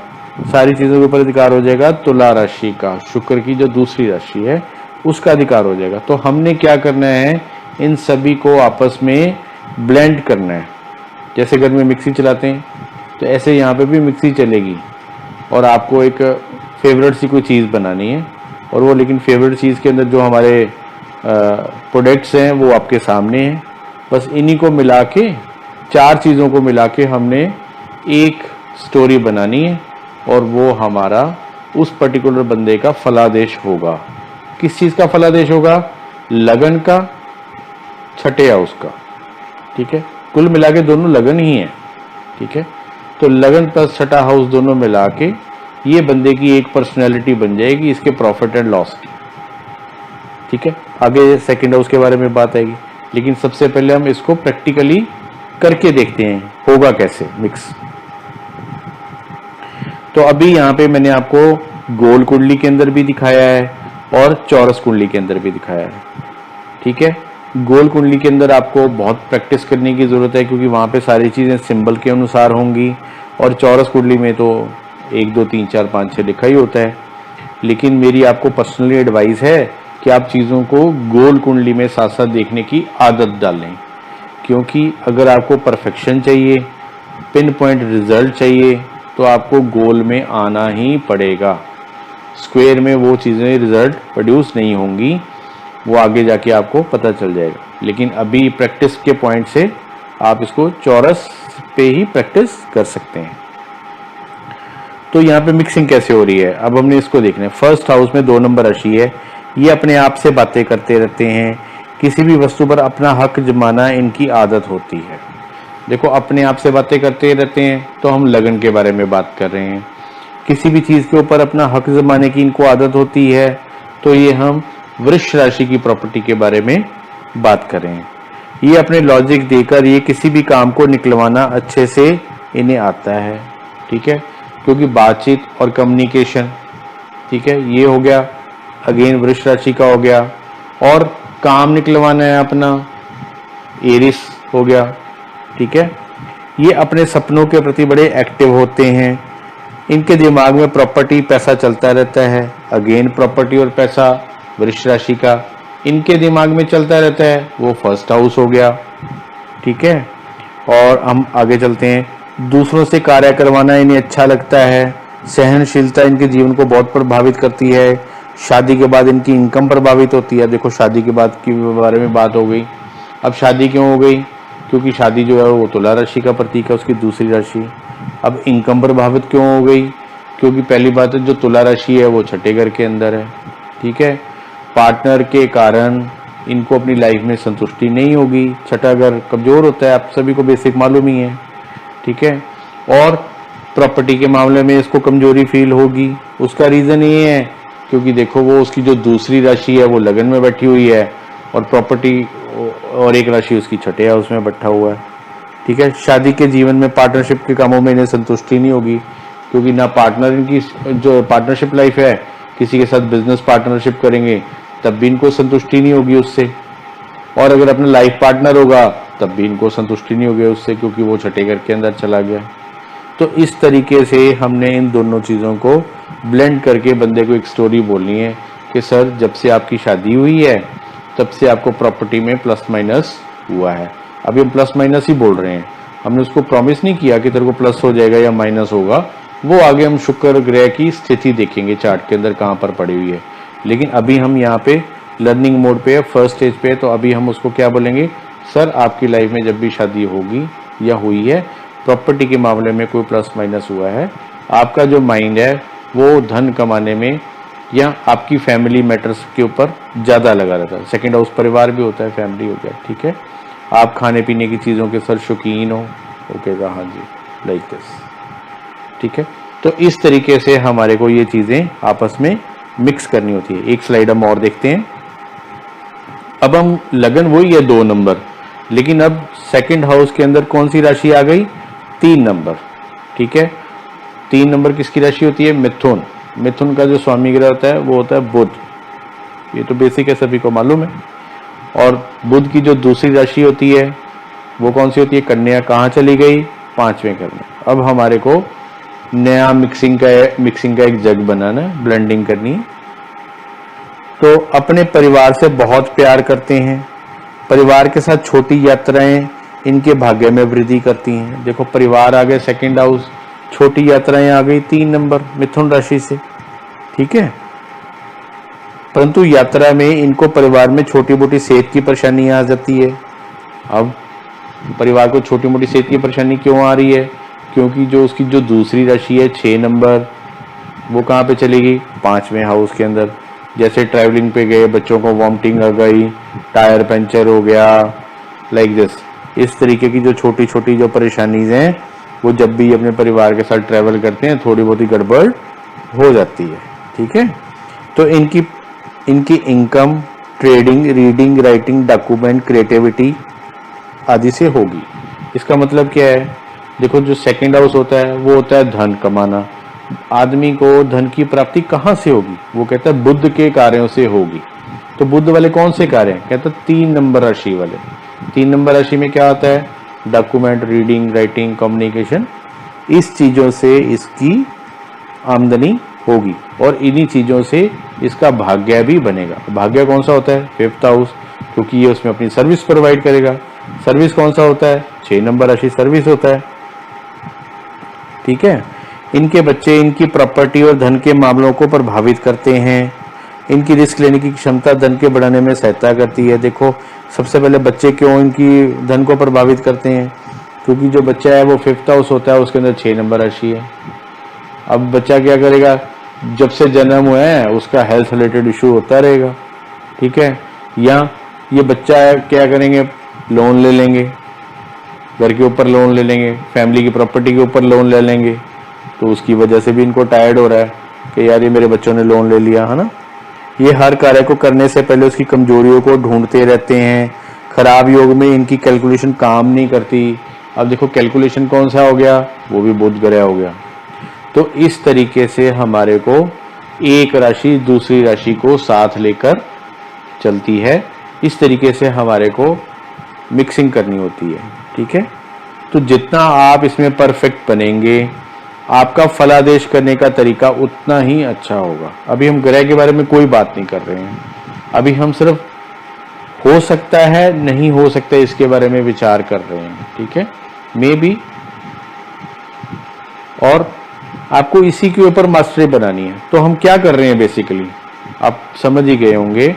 [SPEAKER 1] सारी चीजों के ऊपर अधिकार हो जाएगा तुला राशि का, शुक्र की जो दूसरी राशि है उसका अधिकार हो जाएगा। तो हमने क्या करना है? इन सभी को आपस में ब्लेंड करना है। जैसे घर में मिक्सी चलाते हैं तो ऐसे यहाँ पे भी मिक्सी चलेगी, और आपको एक फेवरेट सी कोई चीज़ बनानी है, और वो लेकिन फेवरेट चीज़ के अंदर जो हमारे प्रोडक्ट्स हैं वो आपके सामने हैं। बस इन्हीं को मिला के, चार चीज़ों को मिला के हमने एक स्टोरी बनानी है, और वो हमारा उस पर्टिकुलर बंदे का फलादेश होगा। किस चीज़ का फलादेश होगा? लगन का, छठे हाउस का। ठीक है, कुल मिला के दोनों लगन ही है। ठीक है, तो लगन प्लस छठा हाउस दोनों मिला के ये बंदे की एक पर्सनैलिटी बन जाएगी, इसके प्रॉफिट एंड लॉस की। ठीक है, आगे सेकंड हाउस के बारे में बात आएगी, लेकिन सबसे पहले हम इसको प्रैक्टिकली करके देखते हैं होगा कैसे मिक्स। तो अभी यहाँ पे मैंने आपको गोल कुंडली के अंदर भी दिखाया है और चौरस कुंडली के अंदर भी दिखाया है। ठीक है, गोल कुंडली के अंदर आपको बहुत प्रैक्टिस करने की ज़रूरत है, क्योंकि वहाँ पे सारी चीज़ें सिंबल के अनुसार होंगी, और चौरस कुंडली में तो 1 2 3 4 5 6 लिखा ही होता है। लेकिन मेरी आपको पर्सनली एडवाइस है कि आप चीज़ों को गोल कुंडली में साथ साथ देखने की आदत डालें, क्योंकि अगर आपको परफेक्शन चाहिए, पिन पॉइंट रिजल्ट चाहिए, तो आपको गोल में आना ही पड़ेगा। स्क्वायर में वो चीज़ें रिजल्ट प्रोड्यूस नहीं होंगी, वो आगे जाके आपको पता चल जाएगा। लेकिन अभी प्रैक्टिस के पॉइंट से आप इसको चौरस पे ही प्रैक्टिस कर सकते हैं। तो यहाँ पे मिक्सिंग कैसे हो रही है, अब हमने इसको देखना है। फर्स्ट हाउस में 2 नंबर राशि है, ये अपने आप से बातें करते रहते हैं, किसी भी वस्तु पर अपना हक जमाना इनकी आदत होती है। देखो, अपने आप से बातें करते रहते हैं तो हम लगन के बारे में बात कर रहे हैं। किसी भी चीज़ के ऊपर अपना हक जमाने की इनको आदत होती है, तो ये हम वृष राशि की प्रॉपर्टी के बारे में बात कर रहे हैं। ये अपने लॉजिक देकर ये किसी भी काम को निकलवाना अच्छे से इन्हें आता है। ठीक है, क्योंकि बातचीत और कम्युनिकेशन, ठीक है, ये हो गया, अगेन वृष राशि का हो गया। और काम निकलवाना है अपना, एरिस हो गया। ठीक है, ये अपने सपनों के प्रति बड़े एक्टिव होते हैं, इनके दिमाग में प्रॉपर्टी, पैसा चलता रहता है। अगेन प्रॉपर्टी और पैसा वृष राशि का इनके दिमाग में चलता रहता है, वो फर्स्ट हाउस हो गया। ठीक है, और हम आगे चलते हैं। दूसरों से कार्य करवाना इन्हें अच्छा लगता है। सहनशीलता इनके जीवन को बहुत प्रभावित करती है। शादी के बाद इनकी इनकम प्रभावित होती है। देखो, शादी के बाद के बारे में बात हो गई। अब शादी क्यों हो गई? क्योंकि शादी जो है वो तुला राशि का प्रतीक है, उसकी दूसरी राशि। अब इनकम प्रभावित क्यों हो गई? क्योंकि पहली बात है, जो तुला राशि है वो छठे घर के अंदर है। ठीक है, पार्टनर के कारण इनको अपनी लाइफ में संतुष्टि नहीं होगी। छठा घर कमजोर होता है, आप सभी को बेसिक मालूम ही है। ठीक है, और प्रॉपर्टी के मामले में इसको कमजोरी फील होगी। उसका रीज़न ये है क्योंकि देखो, वो उसकी जो दूसरी राशि है वो लगन में बैठी हुई है, और प्रॉपर्टी और एक राशि उसकी छठे हाउस में बैठा हुआ है। ठीक है, शादी के जीवन में पार्टनरशिप के कामों में इन्हें संतुष्टि नहीं होगी, क्योंकि ना पार्टनर, इनकी जो पार्टनरशिप लाइफ है, किसी के साथ बिजनेस पार्टनरशिप करेंगे तब भी इनको संतुष्टि नहीं होगी उससे, और अगर अपना लाइफ पार्टनर होगा तब भी इनको संतुष्टि नहीं होगी उससे, क्योंकि वो छठे घर के अंदर चला गया। तो इस तरीके से हमने इन दोनों चीज़ों को ब्लेंड करके बंदे को एक स्टोरी बोलनी है कि सर, जब से आपकी शादी हुई है तब से आपको प्रॉपर्टी में प्लस माइनस हुआ है। अभी हम प्लस माइनस ही बोल रहे हैं, हमने उसको प्रॉमिस नहीं किया कि तेरे को प्लस हो जाएगा या माइनस होगा। वो आगे हम शुक्र ग्रह की स्थिति देखेंगे चार्ट के अंदर कहाँ पर पड़ी हुई है। लेकिन अभी हम यहाँ पे लर्निंग मोड पे है, फर्स्ट स्टेज पे है, तो अभी हम उसको क्या बोलेंगे? सर, आपकी लाइफ में जब भी शादी होगी या हुई है, प्रॉपर्टी के मामले में कोई प्लस माइनस हुआ है, आपका जो माइंड है वो धन कमाने में या आपकी फैमिली मैटर्स के ऊपर ज़्यादा लगा रहता है। सेकेंड हाउस परिवार भी होता है, फैमिली हो गया। ठीक है, आप खाने पीने की चीज़ों के सर शौकीन हो, ओके का, हाँ जी, लाइक दिस। ठीक है, तो इस तरीके से हमारे को ये चीज़ें आपस में मिक्स करनी होती है। एक स्लाइड हम और देखते हैं। अब हम लगन वही है 2 नंबर, लेकिन अब सेकंड हाउस के अंदर कौन सी राशि आ गई? 3 नंबर। ठीक है, 3 नंबर किसकी राशि होती है? मिथुन। मिथुन का जो स्वामी ग्रह होता है वो होता है बुध। ये तो बेसिक है, सभी को मालूम है। और बुध की जो दूसरी राशि होती है वो कौन सी होती है? कन्या। कहाँ चली गई? 5वें घर में। अब हमारे को नया मिक्सिंग का एक जग बनाना है, ब्लेंडिंग करनी है। तो अपने परिवार से बहुत प्यार करते हैं, परिवार के साथ छोटी यात्राएं इनके भाग्य में वृद्धि करती हैं। देखो परिवार आ गए सेकंड हाउस, छोटी यात्राएं आ गई 3 नंबर मिथुन राशि से। ठीक है, परंतु यात्रा में इनको परिवार में छोटी मोटी सेहत की परेशानी आ जाती है। अब परिवार को छोटी मोटी सेहत की परेशानी क्यों आ रही है? क्योंकि जो उसकी जो दूसरी राशि है 6 नंबर, वो कहाँ पे चलेगी? 5वें हाउस के अंदर। जैसे ट्रैवलिंग पे गए, बच्चों को वॉमिटिंग आ गई, टायर पंचर हो गया, लाइक दिस, इस तरीके की जो छोटी छोटी जो परेशानीज हैं वो जब भी अपने परिवार के साथ ट्रैवल करते हैं थोड़ी बहुत ही गड़बड़ हो जाती है। ठीक है, तो इनकी income trading, reading, writing, document, creativity आदि से होगी। इसका मतलब क्या है? देखो जो सेकंड हाउस होता है वो होता है धन कमाना। आदमी को धन की प्राप्ति कहाँ से होगी? वो कहता है बुध के कार्यों से होगी। तो बुध वाले कौन से कार्य हैं? कहता है 3 नंबर राशि वाले। 3 नंबर राशि में क्या होता है? डॉक्यूमेंट, रीडिंग, राइटिंग, कम्युनिकेशन, इस चीजों से इसकी आमदनी होगी और इन्हीं चीजों से इसका भाग्य भी बनेगा। भाग्य कौन सा होता है? 5th हाउस, क्योंकि ये उसमें अपनी सर्विस प्रोवाइड करेगा। सर्विस कौन सा होता है? 6 नंबर राशि सर्विस होता है। ठीक है, इनके बच्चे इनकी प्रॉपर्टी और धन के मामलों को प्रभावित करते हैं। इनकी रिस्क लेने की क्षमता धन के बढ़ाने में सहायता करती है। देखो सबसे पहले बच्चे क्यों इनकी धन को प्रभावित करते हैं? क्योंकि जो बच्चा है वो 5th हाउस होता है, उसके अंदर 6 नंबर राशि है। अब बच्चा क्या करेगा? जब से जन्म हुआ है उसका हेल्थ रिलेटेड इशू होता रहेगा। ठीक है, या ये बच्चा है क्या करेंगे? लोन ले लेंगे, घर के ऊपर लोन ले लेंगे, फैमिली की प्रॉपर्टी के ऊपर लोन ले लेंगे। तो उसकी वजह से भी इनको टायर्ड हो रहा है कि यार ये मेरे बच्चों ने लोन ले लिया, है ना। ये हर कार्य को करने से पहले उसकी कमजोरियों को ढूंढते रहते हैं। खराब योग में इनकी कैलकुलेशन काम नहीं करती। अब देखो कैलकुलेशन कौन सा हो गया? वो भी बुध ग्रह हो गया। तो इस तरीके से हमारे को एक राशि दूसरी राशि को साथ लेकर चलती है। इस तरीके से हमारे को मिक्सिंग करनी होती है। ठीक है, तो जितना आप इसमें परफेक्ट बनेंगे आपका फलादेश करने का तरीका उतना ही अच्छा होगा। अभी हम ग्रह के बारे में कोई बात नहीं कर रहे हैं, अभी हम सिर्फ हो सकता है नहीं हो सकता है इसके बारे में विचार कर रहे हैं। ठीक है, मे बी, और आपको इसी के ऊपर मास्टरी बनानी है। तो हम क्या कर रहे हैं बेसिकली, आप समझ ही गए होंगे।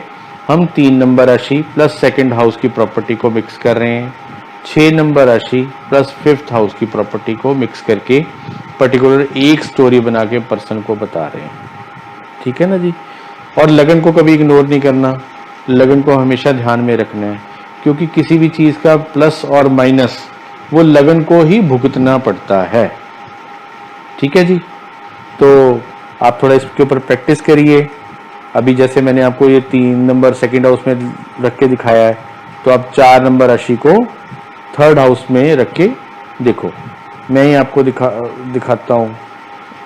[SPEAKER 1] हम 3 नंबर राशि प्लस सेकंड हाउस की प्रॉपर्टी को मिक्स कर रहे हैं, 6 नंबर राशि प्लस 5th हाउस की प्रॉपर्टी को मिक्स करके पर्टिकुलर एक स्टोरी बना के पर्सन को बता रहे हैं। ठीक है ना जी। और लगन को कभी इग्नोर नहीं करना, लगन को हमेशा ध्यान में रखना है, क्योंकि किसी भी चीज़ का प्लस और माइनस वो लगन को ही भुगतना पड़ता है। ठीक है जी, तो आप थोड़ा इसके ऊपर प्रैक्टिस करिए। अभी जैसे मैंने आपको ये 3 नंबर सेकंड हाउस में रख के दिखाया है, तो आप 4 नंबर राशि को 3rd हाउस में रख के देखो। मैं ही आपको दिखाता हूँ,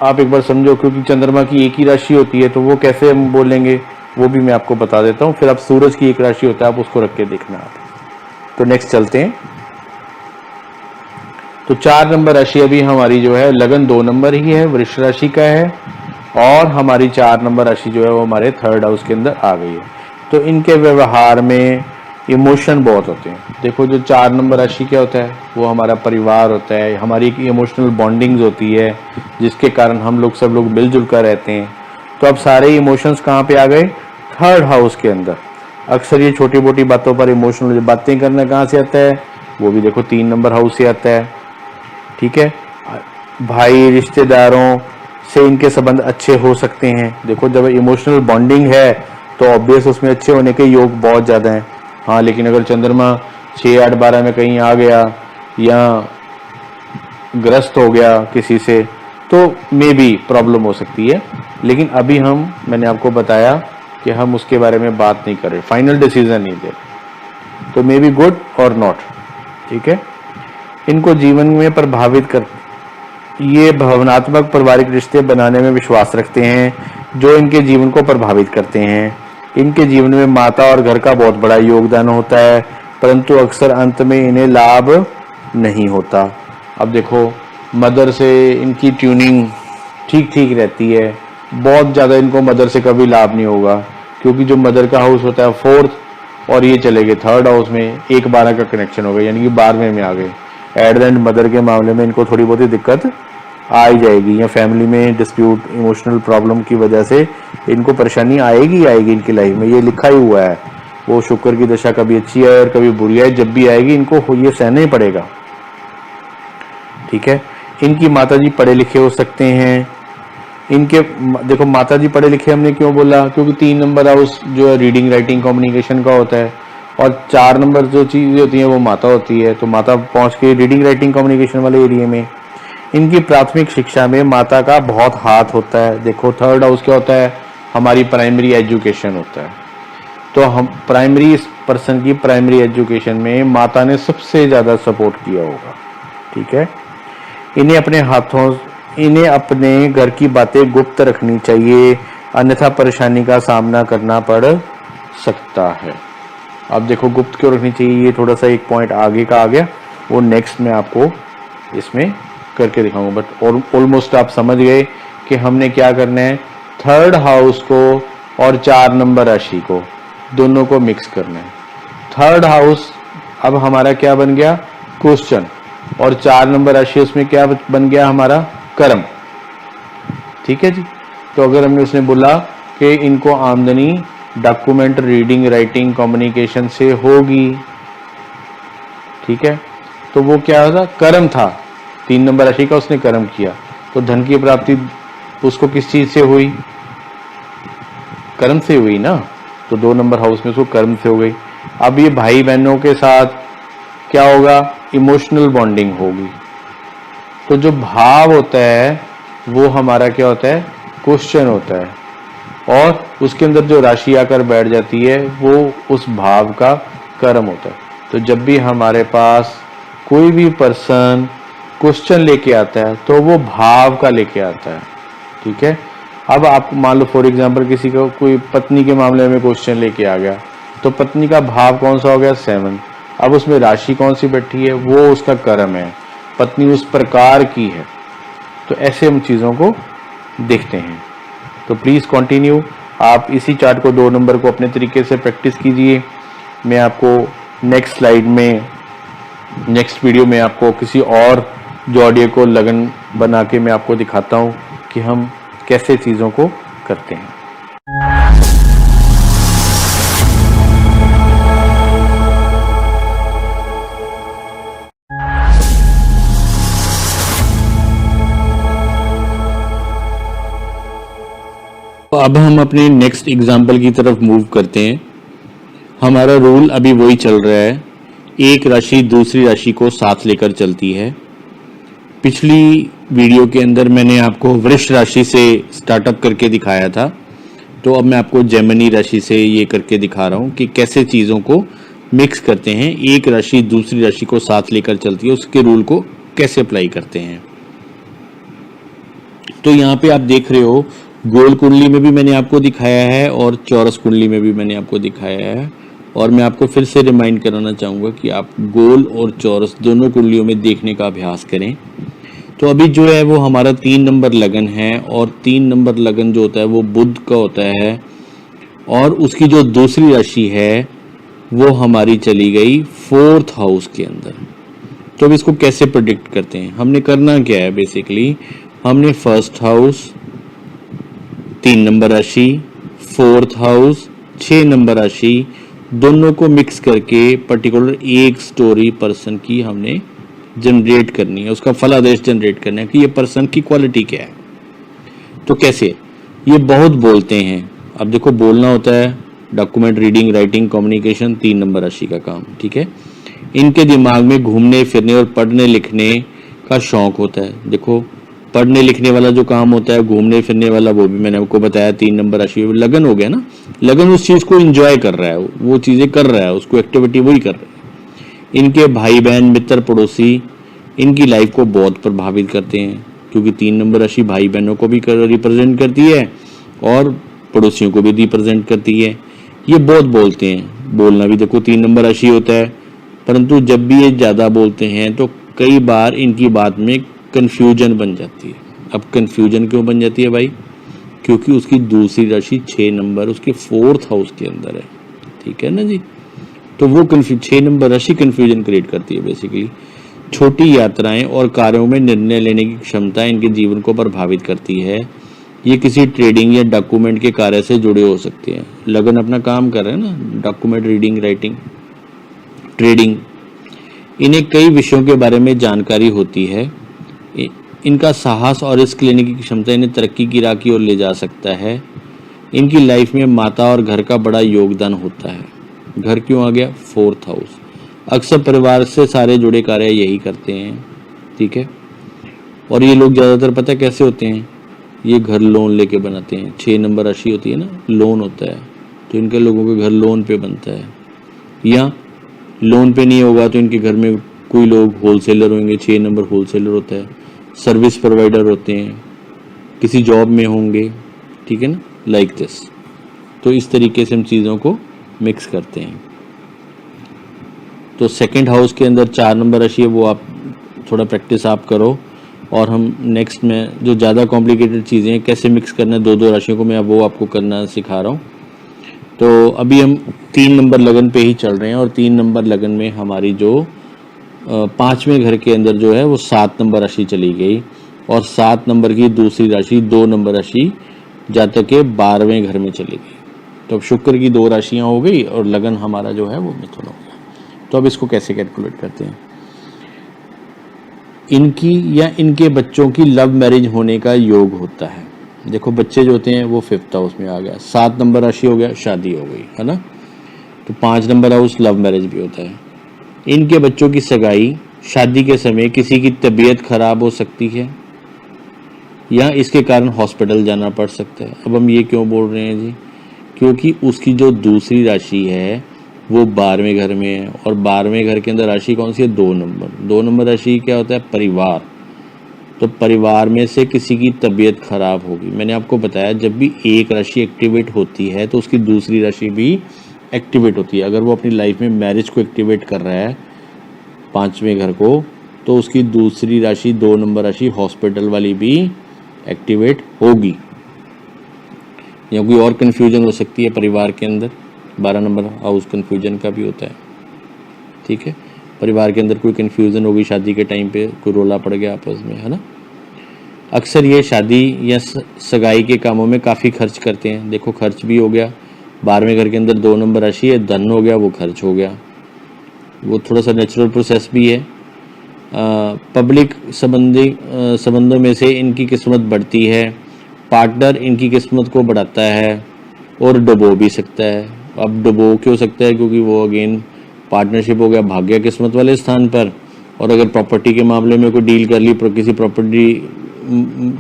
[SPEAKER 1] आप एक बार समझो, क्योंकि चंद्रमा की एक ही राशि होती है तो वो कैसे हम बोलेंगे वो भी मैं आपको बता देता हूँ। फिर आप सूरज की एक राशि होता है, आप उसको रख के देखना आप। तो नेक्स्ट चलते हैं। तो 4 नंबर राशि अभी हमारी जो है लगन 2 नंबर ही है, वृष राशि का है, और हमारी 4 नंबर राशि जो है वो हमारे 3rd हाउस के अंदर आ गई है। तो इनके व्यवहार में इमोशन बहुत होते हैं। देखो जो 4 नंबर राशि क्या होता है, वो हमारा परिवार होता है, हमारी एक इमोशनल बॉन्डिंग्स होती है जिसके कारण हम लोग सब लोग मिलजुल कर रहते हैं। तो अब सारे इमोशंस कहाँ पे आ गए? 3rd हाउस के अंदर। अक्सर ये छोटी मोटी बातों पर इमोशनल बातें करना कहाँ से आता है? वो भी देखो 3 नंबर हाउस से आता है। ठीक है, भाई रिश्तेदारों से इनके संबंध अच्छे हो सकते हैं। देखो जब इमोशनल बॉन्डिंग है तो ऑब्वियस उसमें अच्छे होने के योग बहुत ज़्यादा हैं। हाँ, लेकिन अगर चंद्रमा 6, 8, 12 में कहीं आ गया या ग्रस्त हो गया किसी से तो मे भी प्रॉब्लम हो सकती है। लेकिन अभी मैंने आपको बताया कि हम उसके बारे में बात नहीं कर रहे, फाइनल डिसीजन नहीं दे रहे। तो मे बी गुड और नॉट, ठीक है। इनको जीवन में प्रभावित कर, ये भावनात्मक पारिवारिक रिश्ते बनाने में विश्वास रखते हैं जो इनके जीवन को प्रभावित करते हैं। इनके जीवन में माता और घर का बहुत बड़ा योगदान होता है, परंतु अक्सर अंत में इन्हें लाभ नहीं होता। अब देखो, मदर से इनकी ट्यूनिंग ठीक ठीक रहती है, बहुत ज़्यादा इनको मदर से कभी लाभ नहीं होगा, क्योंकि जो मदर का हाउस होता है फोर्थ और ये चले गए थर्ड हाउस में, 1-12 का कनेक्शन हो गया, यानी कि 12वें में आ गए। एट द एंड मदर के मामले में इनको थोड़ी बहुत ही दिक्कत आ ही जाएगी, या फैमिली में डिस्प्यूट, इमोशनल प्रॉब्लम की वजह से इनको परेशानी आएगी इनकी लाइफ में। ये लिखा ही हुआ है, वो शुक्र की दशा कभी अच्छी है और कभी बुरी है, जब भी आएगी इनको ये सहना ही पड़ेगा, ठीक है। इनकी माताजी पढ़े लिखे हो सकते हैं। इनके देखो, माताजी पढ़े लिखे हमने क्यों बोला, क्योंकि 3 नंबर हाउस जो है रीडिंग राइटिंग कम्युनिकेशन का होता है, और 4 नंबर जो चीज़ें होती हैं वो माता होती है, तो माता पहुंच के रीडिंग राइटिंग कम्युनिकेशन वाले एरिया में। इनकी प्राथमिक शिक्षा में माता का बहुत हाथ होता है। देखो, थर्ड हाउस क्या होता है, हमारी प्राइमरी एजुकेशन होता है, तो हम प्राइमरी, इस पर्सन की प्राइमरी एजुकेशन में माता ने सबसे ज़्यादा सपोर्ट किया होगा, ठीक है। इन्हें अपने घर की बातें गुप्त रखनी चाहिए, अन्यथा परेशानी का सामना करना पड़ सकता है। अब देखो, गुप्त क्यों रखनी चाहिए, ये थोड़ा सा एक पॉइंट आगे का आ गया, वो नेक्स्ट में आपको इसमें करके दिखाऊंगा, बट ऑलमोस्ट आप समझ गए कि हमने क्या करना है। थर्ड हाउस को और 4 नंबर राशि को दोनों को मिक्स करना है। थर्ड हाउस अब हमारा क्या बन गया, क्वेश्चन, और 4 नंबर राशि उसमें क्या बन गया हमारा, कर्म, ठीक है जी। तो अगर हमने उसने बोला कि इनको आमदनी डॉक्यूमेंट रीडिंग राइटिंग कम्युनिकेशन से होगी, ठीक है, तो वो क्या होगा, कर्म था, 3 नंबर राशि का उसने कर्म किया, तो धन की प्राप्ति उसको किस चीज से हुई, कर्म से हुई ना, तो 2 नंबर हाउस में उसको कर्म से हो गई। अब ये भाई बहनों के साथ क्या होगा, इमोशनल बॉन्डिंग होगी। तो जो भाव होता है वो हमारा क्या होता है, क्वेश्चन होता है, और उसके अंदर जो राशि आकर बैठ जाती है वो उस भाव का कर्म होता है। तो जब भी हमारे पास कोई भी पर्सन क्वेश्चन लेके आता है तो वो भाव का लेके आता है, ठीक है। अब आप मान लो फॉर एग्जांपल किसी को कोई पत्नी के मामले में क्वेश्चन लेके आ गया, तो पत्नी का भाव कौन सा हो गया, 7। अब उसमें राशि कौन सी बैठी है, वो उसका कर्म है, पत्नी उस प्रकार की है। तो ऐसे हम चीज़ों को देखते हैं। तो प्लीज़ कंटिन्यू, आप इसी चार्ट को 2 नंबर को अपने तरीके से प्रैक्टिस कीजिए। मैं आपको नेक्स्ट स्लाइड में, नेक्स्ट वीडियो में आपको किसी और जोड़िए को लगन बना के मैं आपको दिखाता हूँ कि हम कैसे चीज़ों को करते हैं। अब हम अपने नेक्स्ट एग्जाम्पल की तरफ मूव करते हैं। हमारा रूल अभी वही चल रहा है, एक राशि दूसरी राशि को साथ लेकर चलती है। पिछली वीडियो के अंदर मैंने आपको वृष राशि से स्टार्टअप करके दिखाया था, तो अब मैं आपको जेमिनी राशि से ये करके दिखा रहा हूँ कि कैसे चीज़ों को मिक्स करते हैं, एक राशि दूसरी राशि को साथ लेकर चलती है, उसके रूल को कैसे अप्लाई करते हैं। तो यहाँ पे आप देख रहे हो, गोल कुंडली में भी मैंने आपको दिखाया है और चौरस कुंडली में भी मैंने आपको दिखाया है, और मैं आपको फिर से रिमाइंड कराना चाहूँगा कि आप गोल और चौरस दोनों कुंडलियों में देखने का अभ्यास करें। तो अभी जो है वो हमारा 3 नंबर लगन है, और 3 नंबर लगन जो होता है वो बुध का होता है, और उसकी जो दूसरी राशि है वो हमारी चली गई 4th हाउस के अंदर। तो अब इसको कैसे प्रेडिक्ट करते हैं, हमने करना क्या है, बेसिकली हमने 1st हाउस, 3 नंबर राशि, 4th हाउस, 6 नंबर राशि, दोनों को मिक्स करके पर्टिकुलर एक स्टोरी पर्सन की हमने जनरेट करनी है, उसका फलादेश जनरेट करना है कि ये पर्सन की क्वालिटी क्या है। तो कैसे, ये बहुत बोलते हैं। अब देखो, बोलना होता है document reading writing communication, 3 number राशि का काम, ठीक है। इनके दिमाग में घूमने फिरने और पढ़ने लिखने का शौक होता है। देखो,
[SPEAKER 2] पढ़ने लिखने वाला जो काम होता है, घूमने फिरने वाला, वो भी मैंने आपको बताया 3 नंबर राशि। लगन हो गया ना, लगन उस चीज़ को एंजॉय कर रहा है, वो चीज़ें कर रहा है, उसको एक्टिविटी वही कर रहा है। इनके भाई बहन मित्र पड़ोसी इनकी लाइफ को बहुत प्रभावित करते हैं, क्योंकि 3 नंबर राशि भाई बहनों को भी रिप्रेजेंट करती है और पड़ोसियों को भी रिप्रेजेंट करती है। ये बहुत बोलते हैं, बोलना भी देखो 3 नंबर राशि होता है, परंतु जब भी ये ज़्यादा बोलते हैं तो कई बार इनकी बात में कन्फ्यूजन बन जाती है। अब कन्फ्यूजन क्यों बन जाती है भाई? क्योंकि उसकी दूसरी राशि 6 नंबर उसके 4th हाउस के अंदर है, ठीक है ना जी। तो वो 6 नंबर राशि कन्फ्यूजन क्रिएट करती है बेसिकली। छोटी यात्राएं और कार्यों में निर्णय लेने की क्षमता इनके जीवन को प्रभावित करती है। ये किसी ट्रेडिंग या डॉक्यूमेंट के कार्य से जुड़े हो सकते हैं। लगन अपना काम कर रहे हैं ना, डॉक्यूमेंट रीडिंग, राइटिंग, ट्रेडिंग। इन्हें कई विषयों के बारे में जानकारी होती है। इनका साहस और रिस्क लेने की क्षमता इन्हें तरक्की की राह की ओर ले जा सकता है। इनकी लाइफ में माता और घर का बड़ा योगदान होता है। घर क्यों आ गया? 4th house. अक्सर परिवार से सारे जुड़े कार्य यही करते हैं, ठीक है। और ये लोग ज़्यादातर पता है कैसे होते हैं? ये घर लोन लेके बनाते हैं। 6 नंबर राशि होती है ना, लोन होता है, तो इनके लोगों के घर लोन पे बनता है। या लोन पे नहीं होगा तो इनके घर में कोई लोग होलसेलर होंगे, 6 नंबर होलसेलर होता है, सर्विस प्रोवाइडर होते हैं, किसी जॉब में होंगे, ठीक है ना, लाइक दिस। तो इस तरीके से हम चीज़ों को मिक्स करते हैं। तो 2nd हाउस के अंदर 4 नंबर राशि है, वो आप थोड़ा प्रैक्टिस आप करो। और हम नेक्स्ट में जो ज़्यादा कॉम्प्लिकेटेड चीज़ें हैं, कैसे मिक्स करना है 2-2 राशियों को, मैं वो आपको करना सिखा रहा हूँ। तो अभी हम 3 नंबर लगन पे ही चल रहे हैं, और 3 नंबर लगन में हमारी जो 5वें घर के अंदर जो है वो 7 नंबर राशि चली गई, और 7 नंबर की दूसरी राशि 2 नंबर राशि जातक के 12वें घर में चली गई। तो अब शुक्र की 2 राशियाँ हो गई और लगन हमारा जो है वो मिथुन हो गया। तो अब इसको कैसे कैलकुलेट करते हैं? इनकी या इनके बच्चों की लव मैरिज होने का योग होता है। देखो बच्चे जो होते हैं वो 5th हाउस में आ गया, 7 नंबर राशि हो गया, शादी हो गई, है ना। तो 5 नंबर हाउस लव मैरिज भी होता है। इनके बच्चों की सगाई शादी के समय किसी की तबीयत खराब हो सकती है, या इसके कारण हॉस्पिटल जाना पड़ सकता है। अब हम ये क्यों बोल रहे हैं जी? क्योंकि उसकी जो दूसरी राशि है वो 12वें घर में है, और 12वें घर के अंदर राशि कौन सी है? 2 नंबर। 2 नंबर राशि क्या होता है? परिवार। तो परिवार में से किसी की तबीयत खराब होगी। मैंने आपको बताया जब भी एक राशि एक्टिवेट होती है तो उसकी दूसरी राशि भी एक्टिवेट होती है। अगर वो अपनी लाइफ में मैरिज को एक्टिवेट कर रहा है 5वें घर को, तो उसकी दूसरी राशि 2 नंबर राशि हॉस्पिटल वाली भी एक्टिवेट होगी। या कोई और कन्फ्यूजन हो सकती है परिवार के अंदर, 12 नंबर हाउस कन्फ्यूजन का भी होता है, ठीक है। परिवार के अंदर कोई कन्फ्यूजन होगी, शादी के टाइम पे कोई रोला पड़ गया आपस में, है ना। अक्सर ये शादी या सगाई के कामों में काफ़ी खर्च करते हैं। देखो खर्च भी हो गया, 12वें घर के अंदर 2 नंबर राशि है, धन हो गया, वो खर्च हो गया, वो थोड़ा सा नेचुरल प्रोसेस भी है। पब्लिक संबंधों में से इनकी किस्मत बढ़ती है। पार्टनर इनकी किस्मत को बढ़ाता है और डुबो भी सकता है। अब डुबो क्यों सकता है? क्योंकि वो अगेन पार्टनरशिप हो गया भाग्य किस्मत वाले स्थान पर। और अगर प्रॉपर्टी के मामले में कोई डील कर ली, किसी प्रॉपर्टी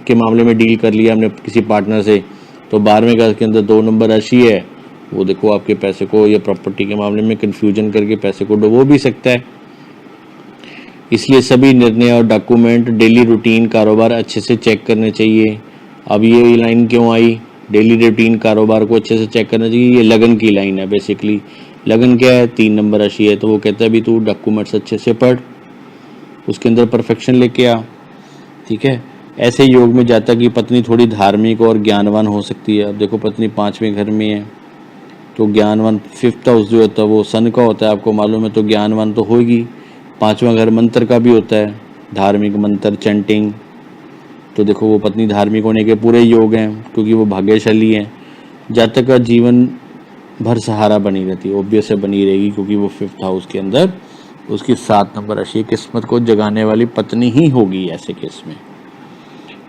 [SPEAKER 2] के मामले में डील कर लिया हमने किसी पार्टनर से, तो 12वें घर के अंदर 2 नंबर राशि है, वो देखो आपके पैसे को या प्रॉपर्टी के मामले में कन्फ्यूजन करके पैसे को डुबो भी सकता है। इसलिए सभी निर्णय और डॉक्यूमेंट, डेली रूटीन, कारोबार अच्छे से चेक करने चाहिए। अब ये लाइन क्यों आई? डेली रूटीन कारोबार को अच्छे से चेक करना चाहिए। ये लगन की लाइन है बेसिकली। लगन क्या है? 3 नंबर राशि है, तो वो कहता है भी तू डॉक्यूमेंट्स अच्छे से पढ़, उसके अंदर परफेक्शन लेके आ, ठीक है। ऐसे योग में जातक की पत्नी थोड़ी धार्मिक और ज्ञानवान हो सकती है। अब देखो पत्नी 5वें घर में है, तो ज्ञानवान 5th हाउस जो होता है वो सन का होता है, आपको मालूम है, तो ज्ञानवान तो होगी। 5वां घर मंत्र का भी होता है, धार्मिक मंत्र, चैंटिंग। तो देखो वो पत्नी धार्मिक होने के पूरे योग हैं, क्योंकि वो भाग्यशाली हैं। जातक का जीवन भर सहारा बनी रहती है, ऑब्वियस है बनी रहेगी, क्योंकि वो 5th हाउस के अंदर उसकी 7 नंबर राशि किस्मत को जगाने वाली पत्नी ही होगी ऐसे केस में,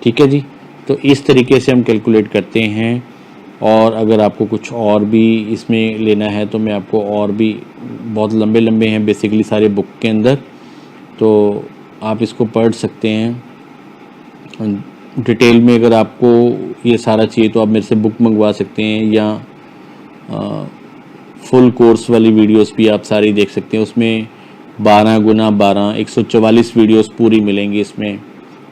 [SPEAKER 2] ठीक है जी। तो इस तरीके से हम कैलकुलेट करते हैं। और अगर आपको कुछ और भी इसमें लेना है तो मैं आपको और भी, बहुत लंबे लंबे हैं बेसिकली सारे बुक के अंदर, तो आप इसको पढ़ सकते हैं। डिटेल में अगर आपको ये सारा चाहिए तो आप मेरे से बुक मंगवा सकते हैं, या फुल कोर्स वाली वीडियोस भी आप सारी देख सकते हैं। उसमें 12 गुना 12 144 वीडियोस पूरी मिलेंगी। इसमें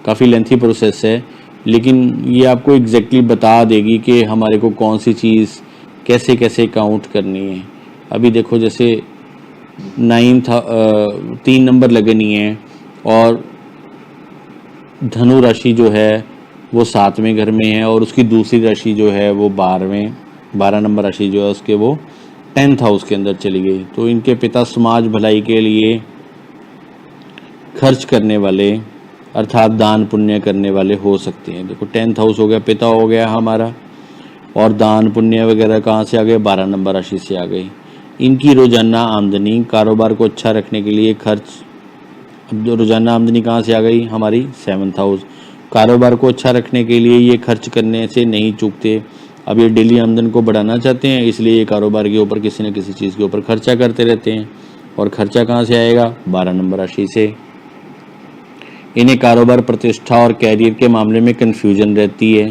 [SPEAKER 2] काफ़ी लेंथी प्रोसेस है, लेकिन ये आपको एग्जैक्टली बता देगी कि हमारे को कौन सी चीज़ कैसे कैसे काउंट करनी है। अभी देखो जैसे 3 नंबर लगनी है और धनु राशि जो है वो 7वें घर में है, और उसकी दूसरी राशि जो है वो 12 नंबर राशि जो है उसके वो 10th हाउस के अंदर चली गई। तो इनके पिता समाज भलाई के लिए खर्च करने वाले अर्थात दान पुण्य करने वाले हो सकते हैं। देखो 10th हाउस हो गया, पिता हो गया हमारा, और दान पुण्य वगैरह कहाँ से आ गए, 12 नंबर राशि से आ गई। इनकी रोजाना आमदनी, कारोबार को अच्छा रखने के लिए खर्च, अब जो रोजाना आमदनी कहाँ से आ गई, हमारी 7th हाउस। कारोबार को अच्छा रखने के लिए ये खर्च करने से नहीं चूकते। अब ये डेली आमदन को बढ़ाना चाहते हैं, इसलिए ये कारोबार के ऊपर किसी न किसी चीज़ के ऊपर खर्चा करते रहते हैं। और खर्चा कहाँ से आएगा, 12 नंबर राशि से। इन्हें कारोबार, प्रतिष्ठा और कैरियर के मामले में कन्फ्यूजन रहती है।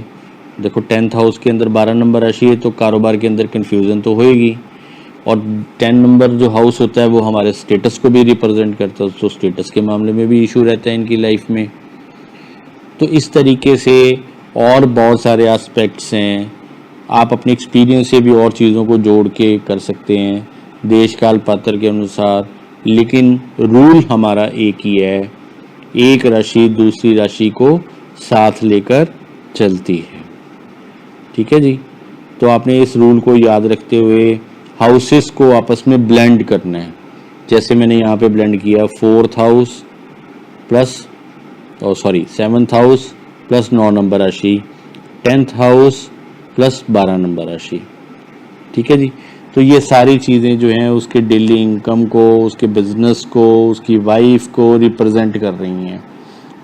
[SPEAKER 2] देखो 10th हाउस के अंदर 12 नंबर राशि है, तो कारोबार के अंदर कन्फ्यूजन तो होएगी। और 10 नंबर जो हाउस होता है वो हमारे स्टेटस को भी रिप्रेजेंट करता है, तो स्टेटस के मामले में भी इशू रहता है इनकी लाइफ में। तो इस तरीके से और बहुत सारे एस्पेक्ट्स हैं, आप अपने एक्सपीरियंस से भी और चीज़ों को जोड़ के कर सकते हैं देश काल पात्र के अनुसार। लेकिन रूल हमारा एक ही है, एक राशि दूसरी राशि को साथ लेकर चलती है। ठीक है जी। तो आपने इस रूल को याद रखते हुए हाउसेस को आपस में ब्लेंड करना है। जैसे मैंने यहाँ पे ब्लेंड किया 4th house plus 7th house plus 9 number राशि, 10th हाउस प्लस 12 नंबर राशि। ठीक है जी। तो ये सारी चीज़ें जो हैं उसके डेली इनकम को, उसके बिजनेस को, उसकी वाइफ को रिप्रेजेंट कर रही हैं।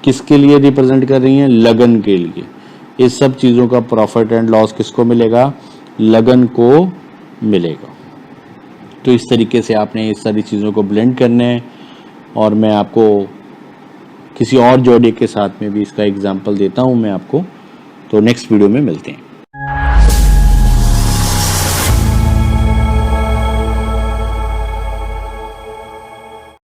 [SPEAKER 2] किसके लिए रिप्रेजेंट कर रही हैं, लगन के लिए। इस सब चीज़ों का प्रॉफिट एंड लॉस किसको मिलेगा, लगन को मिलेगा। तो इस तरीके से आपने इस सारी चीज़ों को ब्लेंड करना है, और मैं आपको किसी और जोड़े के साथ में भी इसका एग्जाम्पल देता हूँ मैं आपको। तो नेक्स्ट वीडियो में मिलते हैं।